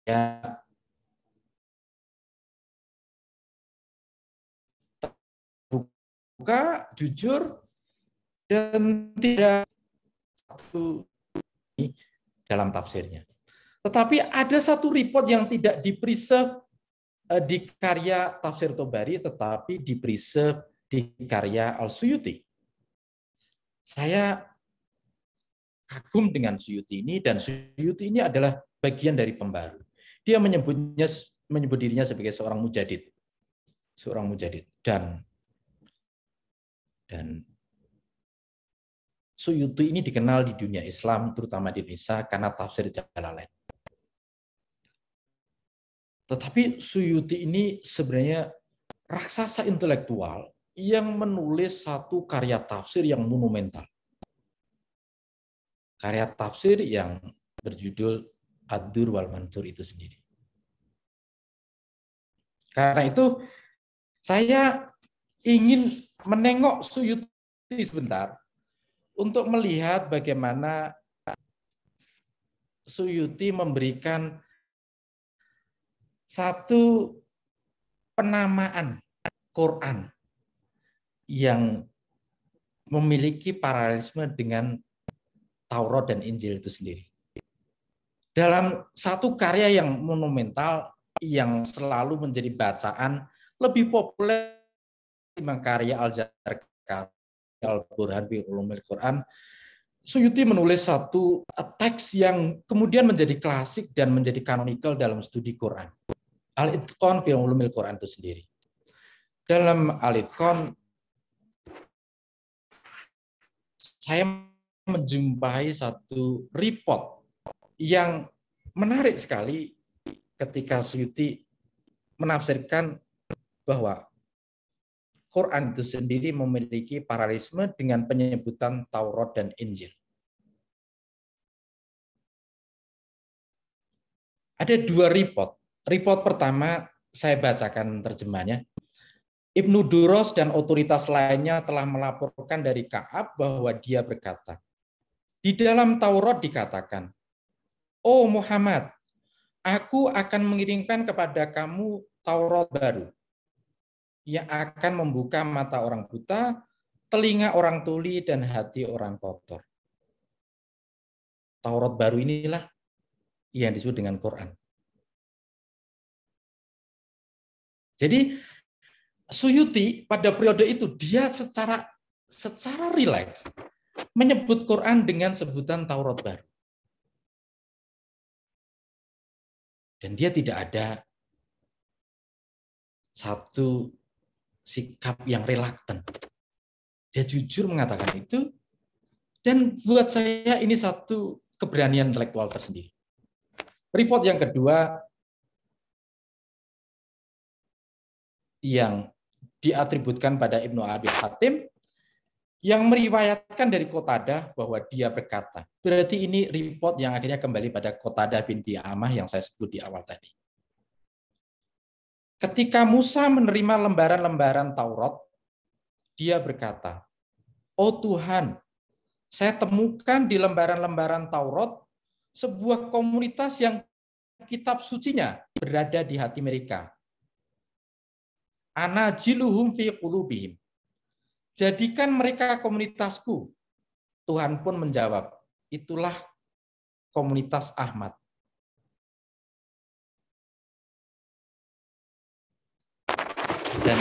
ya buka, jujur, dan tidak satu dalam tafsirnya. Tetapi ada satu report yang tidak di-preserve di karya Tafsir Tobari, tetapi di-preserve di karya Al-Suyuti. Saya kagum dengan Suyuti ini, dan Suyuti ini adalah bagian dari pembaru. Dia menyebut dirinya sebagai seorang mujadid. Dan Suyuti ini dikenal di dunia Islam, terutama di Indonesia, karena tafsir Jalalain. Tetapi Suyuti ini sebenarnya raksasa intelektual yang menulis satu karya tafsir yang monumental. Karya tafsir yang berjudul Ad-Dur wal Mansur itu sendiri. Karena itu, saya ingin menengok Suyuti sebentar untuk melihat bagaimana Suyuti memberikan satu penamaan Quran yang memiliki paralelisme dengan Taurat dan Injil itu sendiri. Dalam satu karya yang monumental yang selalu menjadi bacaan lebih populer dibanding karya Al-Zarqawi, Al-Burhan fi Ulumil Quran, Suyuti menulis satu teks yang kemudian menjadi klasik dan menjadi canonical dalam studi Quran. Al-Itqan fi Ulumil Quran itu sendiri. Dalam Al-Itqan, saya menjumpai satu report yang menarik sekali ketika Suyuti menafsirkan bahwa Quran itu sendiri memiliki paralelisme dengan penyebutan Taurat dan Injil. Ada dua report. Report pertama, saya bacakan terjemahnya. Ibnu Duros dan otoritas lainnya telah melaporkan dari Ka'ab bahwa dia berkata, di dalam Taurat dikatakan, "Oh Muhammad, aku akan mengirimkan kepada kamu Taurat baru yang akan membuka mata orang buta, telinga orang tuli, dan hati orang kotor." Taurat baru inilah yang disebut dengan Quran. Jadi Suyuti pada periode itu dia secara rileks menyebut Quran dengan sebutan Taurat baru. Dan dia tidak ada satu sikap yang relaktan. Dia jujur mengatakan itu, dan buat saya ini satu keberanian intelektual tersendiri. Report yang kedua yang diatributkan pada Ibnu Abi Hatim yang meriwayatkan dari Qatadah bahwa dia berkata. Berarti ini report yang akhirnya kembali pada Qatadah bin Di'amah yang saya sebut di awal tadi. Ketika Musa menerima lembaran-lembaran Taurat, dia berkata, "Oh Tuhan, saya temukan di lembaran-lembaran Taurat sebuah komunitas yang kitab sucinya berada di hati mereka. Anajiluhum fi qulubihim. Jadikan mereka komunitasku." Tuhan pun menjawab, "Itulah komunitas Ahmad." Dan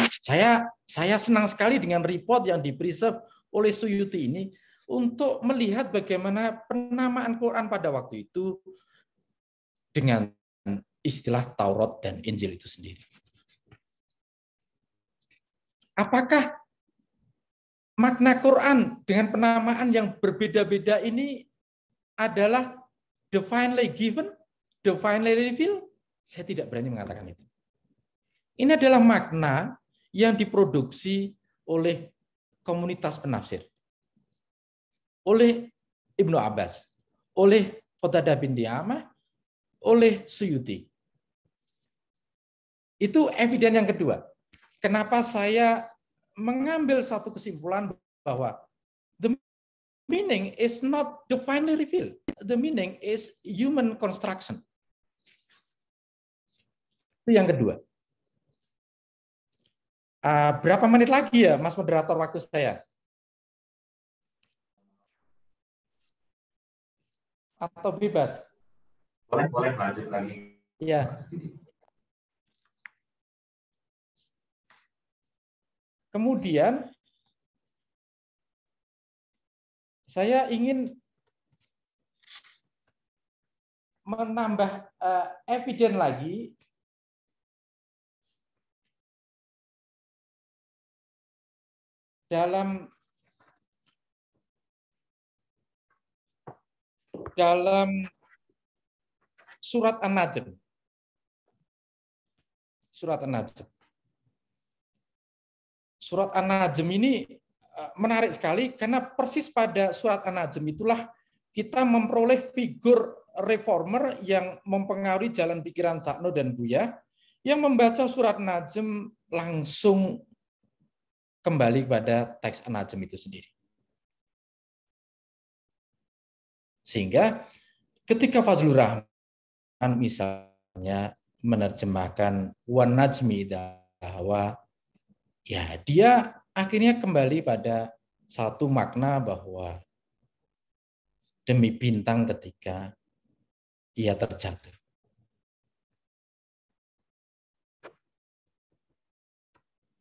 saya senang sekali dengan report yang di-preserve oleh Suyuti ini untuk melihat bagaimana penamaan Quran pada waktu itu dengan istilah Taurat dan Injil itu sendiri. Apakah makna Quran dengan penamaan yang berbeda-beda ini adalah divinely given, divinely revealed? Saya tidak berani mengatakan itu. Ini adalah makna yang diproduksi oleh komunitas penafsir, oleh Ibnu Abbas, oleh Qatadah bin Di'amah, oleh Suyuti. Itu eviden yang kedua. Kenapa saya mengambil satu kesimpulan bahwa the meaning is not divinely revealed. the meaning is human construction. Itu yang kedua. Berapa menit lagi ya, Mas Moderator, waktu saya? Atau bebas? Boleh lanjut lagi. Iya. Kemudian saya ingin menambah eviden lagi dalam surat An-Najm. Surat An-Najm. Surat An-Najm ini menarik sekali karena persis pada surat An-Najm itulah kita memperoleh figur reformer yang mempengaruhi jalan pikiran Cakno dan Buya, yang membaca surat An-Najm langsung kembali pada teks An-Najm itu sendiri. Sehingga ketika Fazlur Rahman misalnya menerjemahkan Wan Najmi Idza Hawa, ya dia akhirnya kembali pada satu makna bahwa demi bintang ketika ia terjatuh.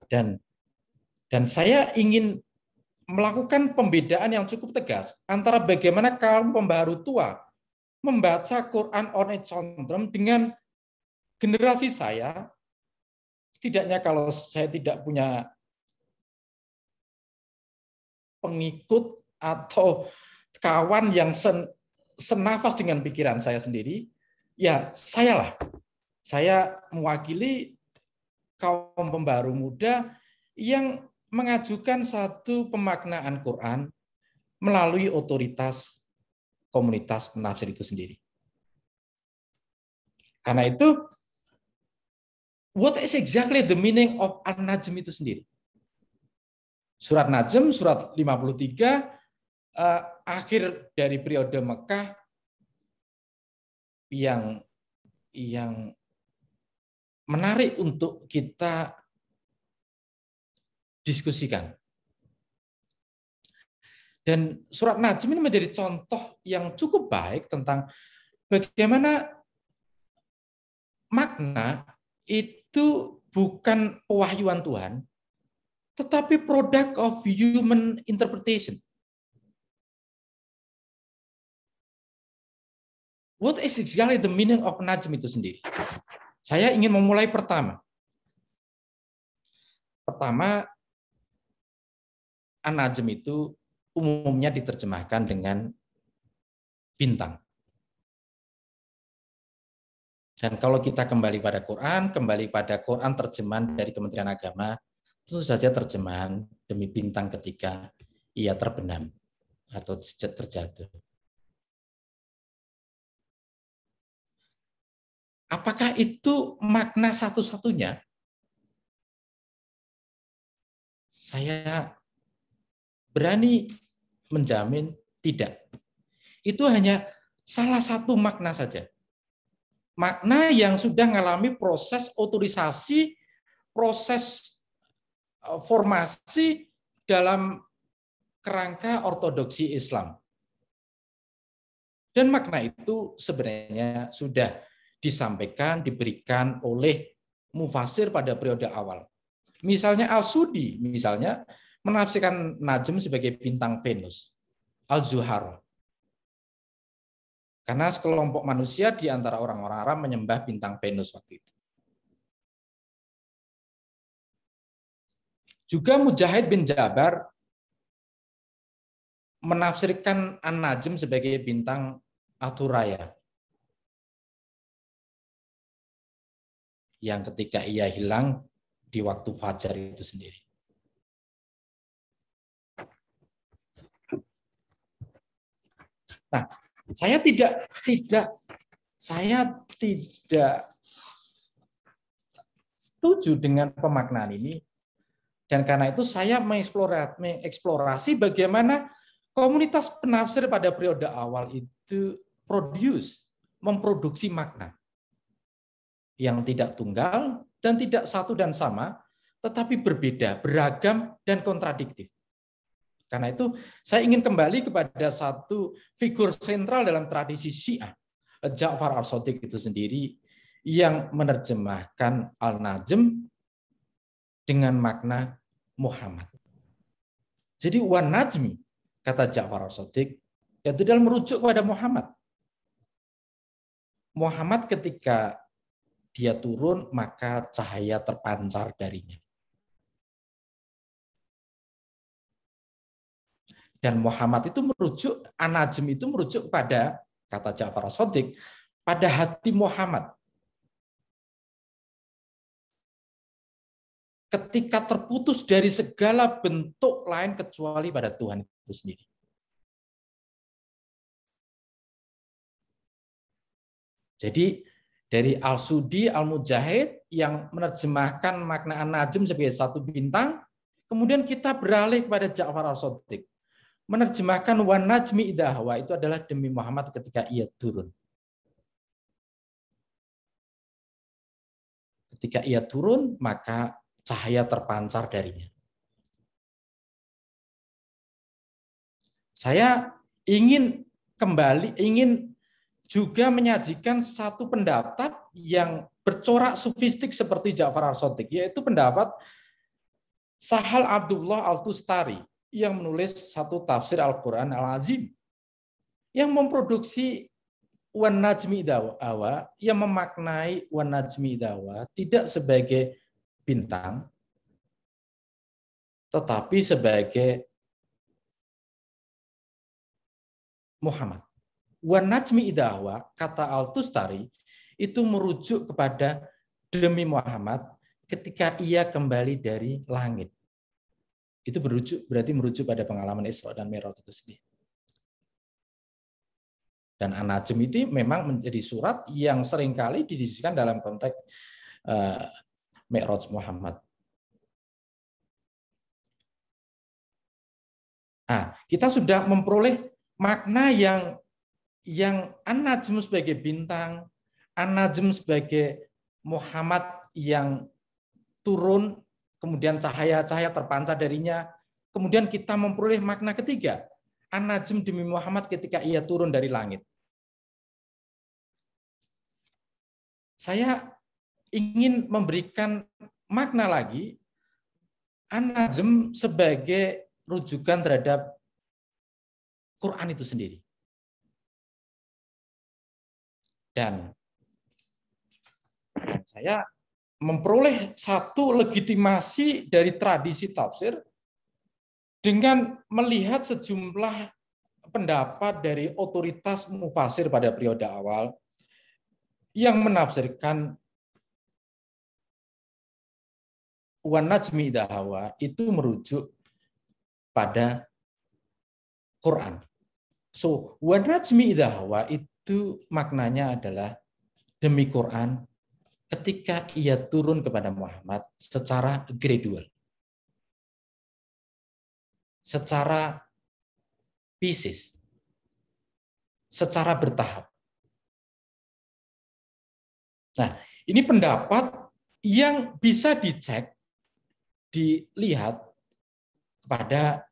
Dan saya ingin melakukan pembedaan yang cukup tegas antara bagaimana kaum pembaharu tua membaca Quran Ornet Sondrom dengan generasi saya. Setidaknya kalau saya tidak punya pengikut atau kawan yang senafas dengan pikiran saya sendiri, ya sayalah. Saya mewakili kaum pembaharu muda yang mengajukan satu pemaknaan Quran melalui otoritas komunitas penafsir itu sendiri. Karena itu, what is exactly the meaning of An-Najm itu sendiri? Surat Najm, surat 53, akhir dari periode Mekah yang menarik untuk kita diskusikan. Dan surat Najm ini menjadi contoh yang cukup baik tentang bagaimana makna itu bukan pewahyuan Tuhan, tetapi product of human interpretation. What is exactly the meaning of Najm itu sendiri? Saya ingin memulai pertama. An-Najm itu umumnya diterjemahkan dengan bintang. Dan kalau kita kembali pada Quran terjemahan dari Kementerian Agama, tentu saja terjemahan demi bintang ketika ia terbenam atau terjatuh. Apakah itu makna satu-satunya? Saya berani menjamin tidak. Itu hanya salah satu makna saja. Makna yang sudah mengalami proses otorisasi, proses formasi dalam kerangka ortodoksi Islam. Dan makna itu sebenarnya sudah disampaikan, diberikan oleh mufasir pada periode awal. Misalnya Al-Sudi, misalnya menafsirkan Najm sebagai bintang Venus, Al-Zuhara. Karena sekelompok manusia di antara orang-orang Arab menyembah bintang Venus waktu itu. Juga Mujahid bin Jabar menafsirkan An-Najm sebagai bintang Athuraya. Yang ketika ia hilang di waktu fajar itu sendiri. Nah, saya tidak setuju dengan pemaknaan ini, dan karena itu saya mengeksplorasi bagaimana komunitas penafsir pada periode awal itu memproduksi makna yang tidak tunggal dan tidak satu dan sama, tetapi berbeda, beragam, dan kontradiktif. Karena itu saya ingin kembali kepada satu figur sentral dalam tradisi Syiah, Ja'far al-Shadiq itu sendiri, yang menerjemahkan Al-Najm dengan makna Muhammad. Jadi wan najmi, kata Ja'far al-Shadiq, itu dalam merujuk kepada Muhammad. Muhammad ketika dia turun, maka cahaya terpancar darinya. Dan Muhammad itu merujuk, An-Najm itu merujuk pada, kata Ja'far al-Shadiq, pada hati Muhammad. Ketika terputus dari segala bentuk lain kecuali pada Tuhan itu sendiri. Jadi dari Al-Sudi, Al-Mujahid yang menerjemahkan makna An-Najm sebagai satu bintang, kemudian kita beralih kepada Ja'far al-Shadiq. Menerjemahkan wan najmi idza hawa, itu adalah demi Muhammad ketika ia turun. Ketika ia turun, maka cahaya terpancar darinya. Saya ingin juga menyajikan satu pendapat yang bercorak sufistik seperti Ja'far al-Shadiq, yaitu pendapat Sahal Abdullah Al-Tustari yang menulis satu tafsir Al-Quran Al-Azim, yang memproduksi wan najmi idza hawa, yang memaknai wan najmi idza hawa tidak sebagai bintang, tetapi sebagai Muhammad. Wan najmi idza hawa, kata Al-Tustari, itu merujuk kepada demi Muhammad ketika ia kembali dari langit. Itu berarti merujuk pada pengalaman Isra dan Mi'raj itu sendiri. Dan An-Najm itu memang menjadi surat yang seringkali didiskusikan dalam konteks Mi'raj Muhammad. Nah, kita sudah memperoleh makna yang An-Najm sebagai bintang, An-Najm sebagai Muhammad yang turun, kemudian cahaya-cahaya terpancar darinya. Kemudian kita memperoleh makna ketiga, An-Najm demi Muhammad ketika ia turun dari langit. Saya ingin memberikan makna lagi, An-Najm sebagai rujukan terhadap Quran itu sendiri. Dan saya memperoleh satu legitimasi dari tradisi tafsir dengan melihat sejumlah pendapat dari otoritas mufasir pada periode awal yang menafsirkan wan najmi idza hawa itu merujuk pada Quran. So, wan najmi idza hawa itu maknanya adalah demi Quran ketika ia turun kepada Muhammad secara gradual, secara pieces, secara bertahap. Nah, ini pendapat yang bisa dicek, dilihat kepada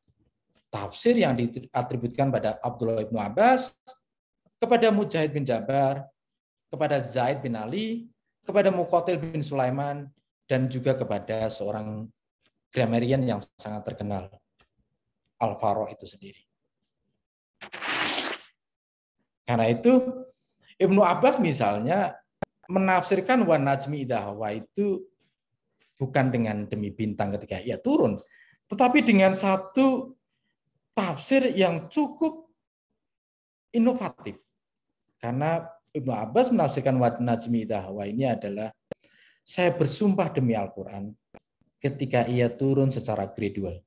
tafsir yang diatributkan pada Abdullah bin Abbas, kepada Mujahid bin Jabar, kepada Zaid bin Ali, kepada Muqatil bin Sulaiman, dan juga kepada seorang grammarian yang sangat terkenal, Al-Faro itu sendiri. Karena itu, Ibnu Abbas misalnya menafsirkan wan najmi idza hawa itu bukan dengan demi bintang ketika ia turun, tetapi dengan satu tafsir yang cukup inovatif. Karena Ibnu Abbas menafsirkan wan najmi idza hawa ini adalah, saya bersumpah demi Al-Quran ketika ia turun secara gradual,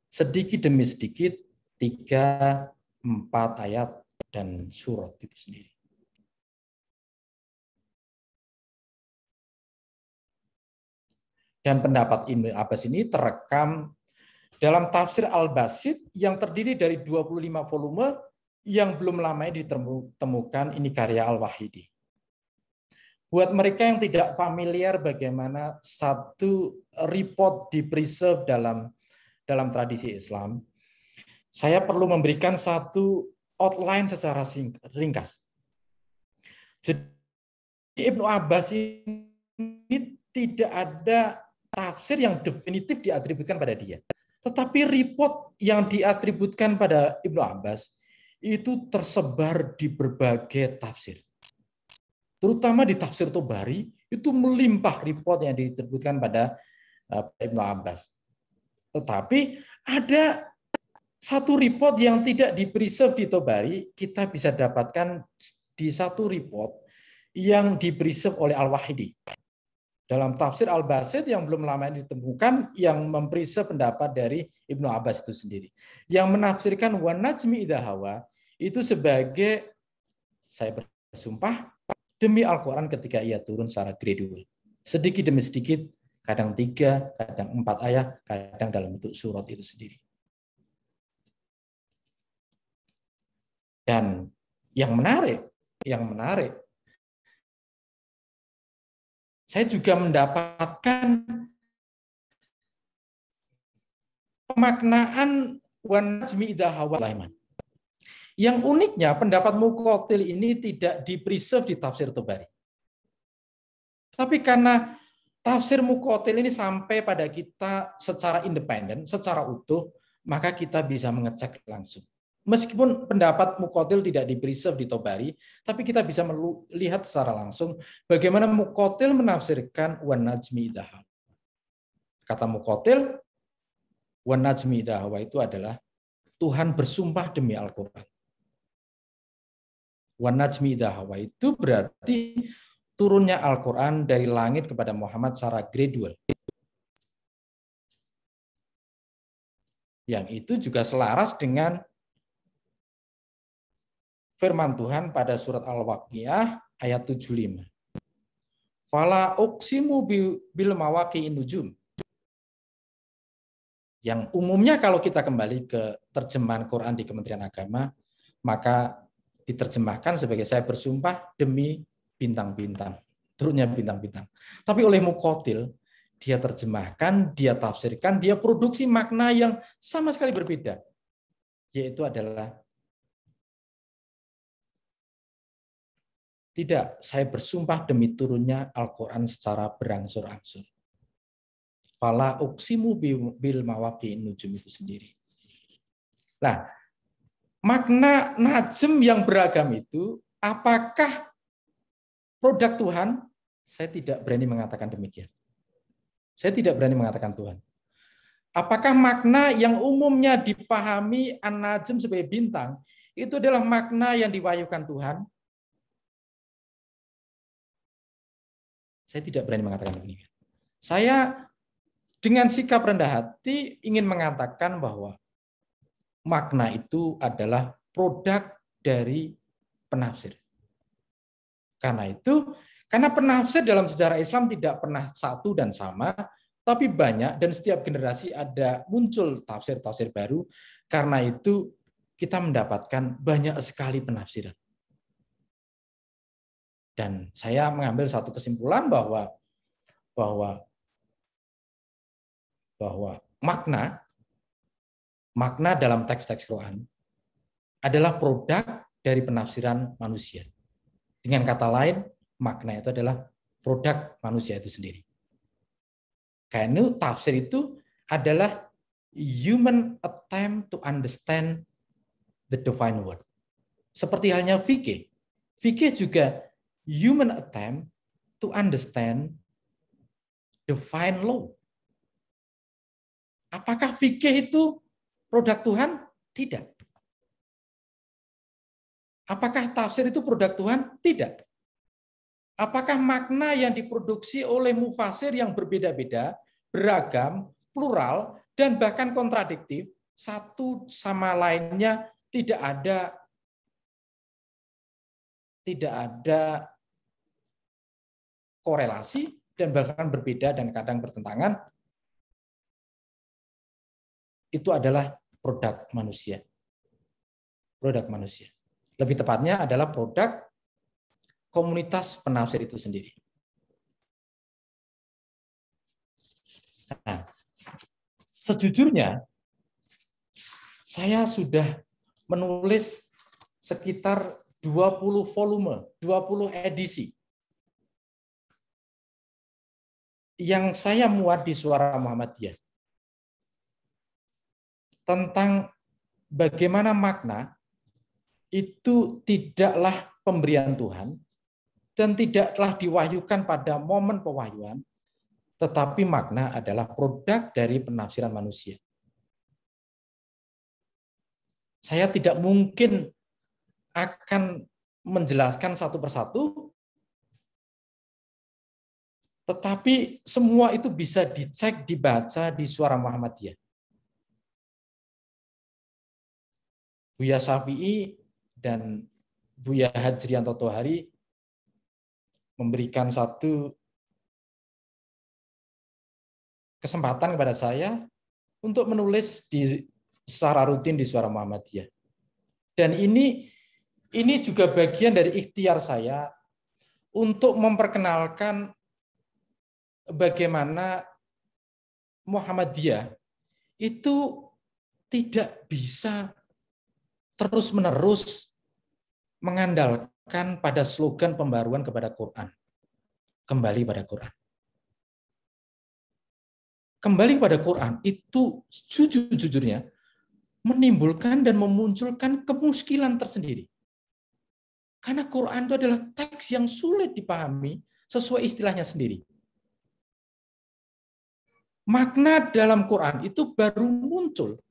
sedikit demi sedikit, 3-4 ayat dan surat itu sendiri. Dan pendapat Ibnu Abbas ini terekam dalam tafsir Al-Basit yang terdiri dari 25 volume yang belum lama ini ditemukan, ini karya Al-Wahidi. Buat mereka yang tidak familiar bagaimana satu report di-preserve dalam tradisi Islam, saya perlu memberikan satu outline secara ringkas. Jadi Ibnu Abbas ini tidak ada tafsir yang definitif diatributkan pada dia. Tetapi report yang diatributkan pada Ibnu Abbas itu tersebar di berbagai tafsir. Terutama di tafsir Tobari, itu melimpah report yang diatributkan pada Ibnu Abbas. Tetapi ada satu report yang tidak di-preserve di Tobari, kita bisa dapatkan di satu report yang di-preserve oleh Al-Wahidi. Dalam tafsir Al-Basit yang belum lama ini ditemukan, yang mempreserve pendapat dari Ibnu Abbas itu sendiri. Yang menafsirkan wa najmi idza hawa itu sebagai, saya bersumpah demi Al-Quran ketika ia turun secara gradual. Sedikit demi sedikit, kadang 3, kadang 4 ayat, kadang dalam bentuk surat itu sendiri. Dan yang menarik, saya juga mendapatkan pemaknaan wan najmi idza hawa. Yang uniknya pendapat Muqatil ini tidak di-preserve di tafsir Tobari. Tapi karena tafsir Muqatil ini sampai pada kita secara independen, secara utuh, maka kita bisa mengecek langsung. Meskipun pendapat Muqatil tidak di-preserve di Tobari, tapi kita bisa melihat secara langsung bagaimana Muqatil menafsirkan wan najmi idza hawa. Kata Muqatil, wan najmi idza hawa itu adalah Tuhan bersumpah demi Al-Quran. Wan najmi idza hawa itu berarti turunnya Al-Quran dari langit kepada Muhammad secara gradual. Yang itu juga selaras dengan firman Tuhan pada surat Al-Waqiah ayat 75. Fala uqsimu bil mawaqi'in nujum. Yang umumnya kalau kita kembali ke terjemahan Quran di Kementerian Agama, maka diterjemahkan sebagai saya bersumpah demi bintang-bintang, turunnya bintang-bintang. Tapi oleh Muqatil, dia terjemahkan, dia tafsirkan, dia produksi makna yang sama sekali berbeda, yaitu adalah tidak, saya bersumpah demi turunnya Al-Quran secara berangsur-angsur. Fala uqsimu bil mawaqi'in nujum itu sendiri. Nah, makna najm yang beragam itu, apakah produk Tuhan? Saya tidak berani mengatakan demikian. Saya tidak berani mengatakan Tuhan. Apakah makna yang umumnya dipahami an-najm sebagai bintang, itu adalah makna yang diwahyukan Tuhan? Saya tidak berani mengatakan demikian. Saya dengan sikap rendah hati ingin mengatakan bahwa makna itu adalah produk dari penafsir. Karena penafsir dalam sejarah Islam tidak pernah satu dan sama, tapi banyak dan setiap generasi ada muncul tafsir-tafsir baru. Karena itu kita mendapatkan banyak sekali penafsiran. Dan saya mengambil satu kesimpulan bahwa makna dalam teks-teks Quran adalah produk dari penafsiran manusia. Dengan kata lain, makna itu adalah produk manusia itu sendiri. Karena tafsir itu adalah human attempt to understand the divine word. Seperti halnya fikih. Fikih juga human attempt to understand divine law. Apakah fikih itu produk Tuhan? Tidak. Apakah tafsir itu produk Tuhan? Tidak. Apakah makna yang diproduksi oleh mufasir yang berbeda-beda, beragam, plural, dan bahkan kontradiktif, satu sama lainnya tidak ada korelasi dan bahkan berbeda dan kadang bertentangan, itu adalah produk manusia. produk manusia. Lebih tepatnya adalah produk komunitas penafsir itu sendiri. Nah, sejujurnya saya sudah menulis sekitar 20 volume, 20 edisi yang saya muat di Suara Muhammadiyah tentang bagaimana makna itu tidaklah pemberian Tuhan dan tidaklah diwahyukan pada momen pewahyuan, tetapi makna adalah produk dari penafsiran manusia. Saya tidak mungkin akan menjelaskan satu persatu, tetapi semua itu bisa dicek, dibaca di Suara Muhammadiyah. Buya Syafi'i dan Buya Hajrianto Tohari memberikan satu kesempatan kepada saya untuk menulis secara rutin di Suara Muhammadiyah. Dan ini juga bagian dari ikhtiar saya untuk memperkenalkan bagaimana Muhammadiyah itu tidak bisa terus-menerus mengandalkan pada slogan pembaruan kepada Quran. Kembali pada Quran. Kembali pada Quran itu jujur-jujurnya menimbulkan dan memunculkan kemuskilan tersendiri. Karena Quran itu adalah teks yang sulit dipahami sesuai istilahnya sendiri. Makna dalam Quran itu baru muncul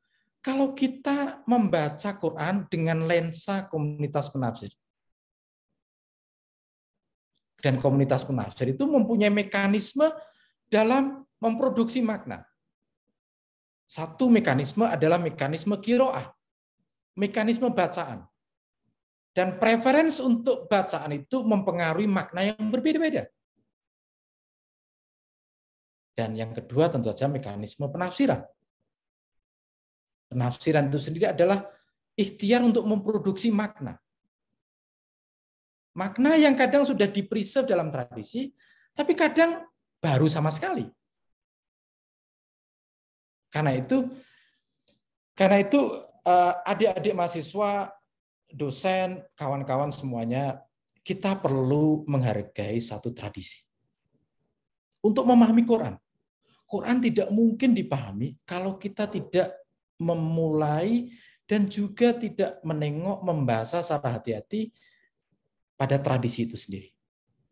kalau kita membaca Quran dengan lensa komunitas penafsir. Dan komunitas penafsir itu mempunyai mekanisme dalam memproduksi makna. Satu mekanisme adalah mekanisme qiraah, mekanisme bacaan. Dan preferensi untuk bacaan itu mempengaruhi makna yang berbeda-beda. Dan yang kedua tentu saja mekanisme penafsiran. Penafsiran itu sendiri adalah ikhtiar untuk memproduksi makna. Makna yang kadang sudah di-preserve dalam tradisi, tapi kadang baru sama sekali. Karena itu adik-adik mahasiswa, dosen, kawan-kawan semuanya, kita perlu menghargai satu tradisi. Untuk memahami Quran. Quran tidak mungkin dipahami kalau kita tidak memulai dan juga tidak menengok, membaca secara hati-hati pada tradisi itu sendiri.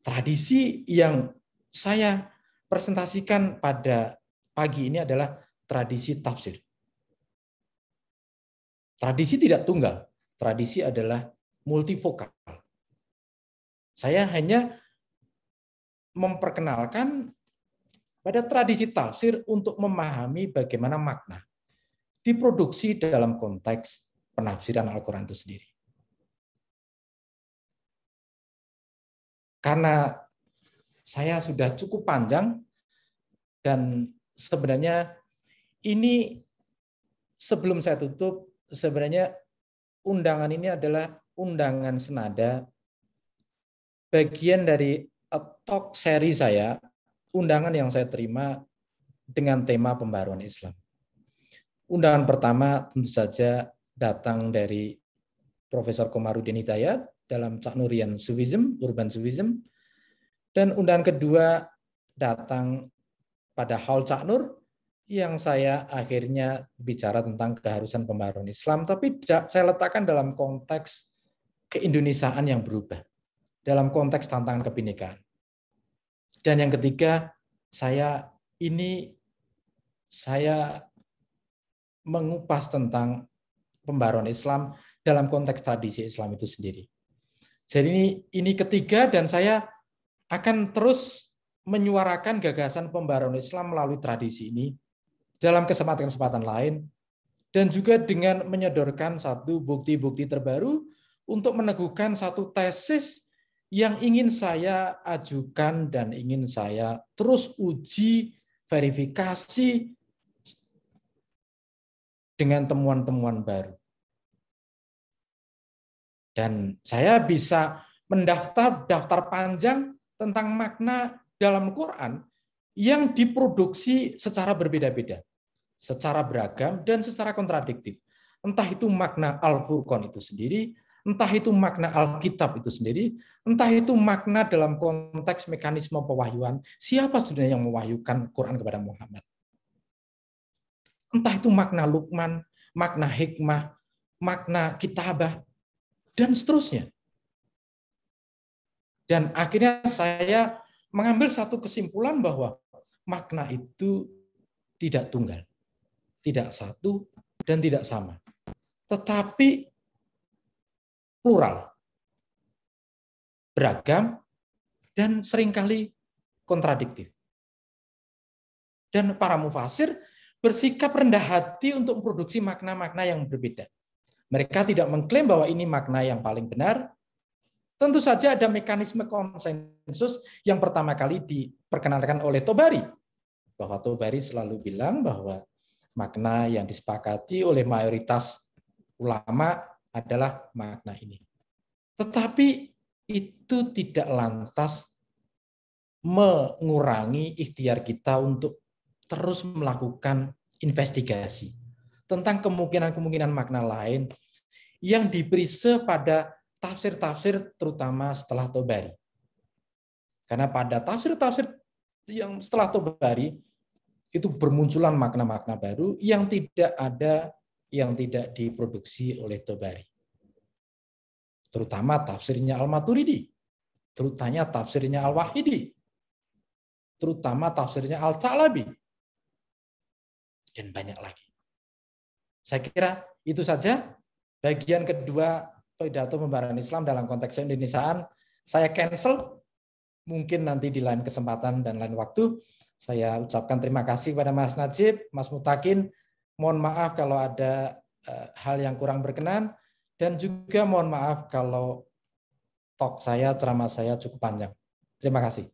Tradisi yang saya presentasikan pada pagi ini adalah tradisi tafsir. Tradisi tidak tunggal, tradisi adalah multivokal. Saya hanya memperkenalkan pada tradisi tafsir untuk memahami bagaimana makna diproduksi dalam konteks penafsiran Al-Quran itu sendiri. Karena saya sudah cukup panjang dan sebenarnya ini sebelum saya tutup, sebenarnya undangan ini adalah undangan senada bagian dari talk seri saya, undangan yang saya terima dengan tema pembaruan Islam. Undangan pertama tentu saja datang dari Profesor Komarudin Hidayat dalam Cak Nurian Sufism, Urban Sufism. Dan undangan kedua datang pada Haul Cak Nur yang saya akhirnya bicara tentang keharusan pembaruan Islam, tapi saya letakkan dalam konteks keindonesiaan yang berubah, dalam konteks tantangan kebinekaan. Dan yang ketiga, saya mengupas tentang pembaruan Islam dalam konteks tradisi Islam itu sendiri. Jadi ini ketiga, dan saya akan terus menyuarakan gagasan pembaruan Islam melalui tradisi ini dalam kesempatan-kesempatan lain, dan juga dengan menyodorkan satu bukti-bukti terbaru untuk meneguhkan satu tesis yang ingin saya ajukan dan ingin saya terus uji, verifikasi dengan temuan-temuan baru. Dan saya bisa daftar panjang tentang makna dalam Quran yang diproduksi secara berbeda-beda, secara beragam dan secara kontradiktif. Entah itu makna Al-Furqan itu sendiri, entah itu makna Alkitab itu sendiri, entah itu makna dalam konteks mekanisme pewahyuan, siapa sebenarnya yang mewahyukan Quran kepada Muhammad. Entah itu makna Luqman, makna hikmah, makna kitabah, dan seterusnya. Dan akhirnya saya mengambil satu kesimpulan bahwa makna itu tidak tunggal, tidak satu, dan tidak sama. Tetapi plural, beragam, dan seringkali kontradiktif. Dan para mufasir bersikap rendah hati untuk memproduksi makna-makna yang berbeda. Mereka tidak mengklaim bahwa ini makna yang paling benar. Tentu saja ada mekanisme konsensus yang pertama kali diperkenalkan oleh Tobari. Bahwa Tobari selalu bilang bahwa makna yang disepakati oleh mayoritas ulama adalah makna ini. Tetapi itu tidak lantas mengurangi ikhtiar kita untuk terus melakukan investigasi tentang kemungkinan-kemungkinan makna lain yang diberi pada tafsir-tafsir terutama setelah Tobari. Karena pada tafsir-tafsir yang setelah Tobari itu bermunculan makna-makna baru yang tidak diproduksi oleh Tobari. Terutama tafsirnya Al-Maturidi, terutama tafsirnya Al-Wahidi, terutama tafsirnya Al-Thalabi, dan banyak lagi. Saya kira itu saja bagian kedua pidato pembaharan Islam dalam konteks Indonesiaan. Saya cancel, mungkin nanti di lain kesempatan dan lain waktu. Saya ucapkan terima kasih kepada Mas Najib, Mas Mutakin. Mohon maaf kalau ada hal yang kurang berkenan, dan juga mohon maaf kalau ceramah saya cukup panjang. Terima kasih.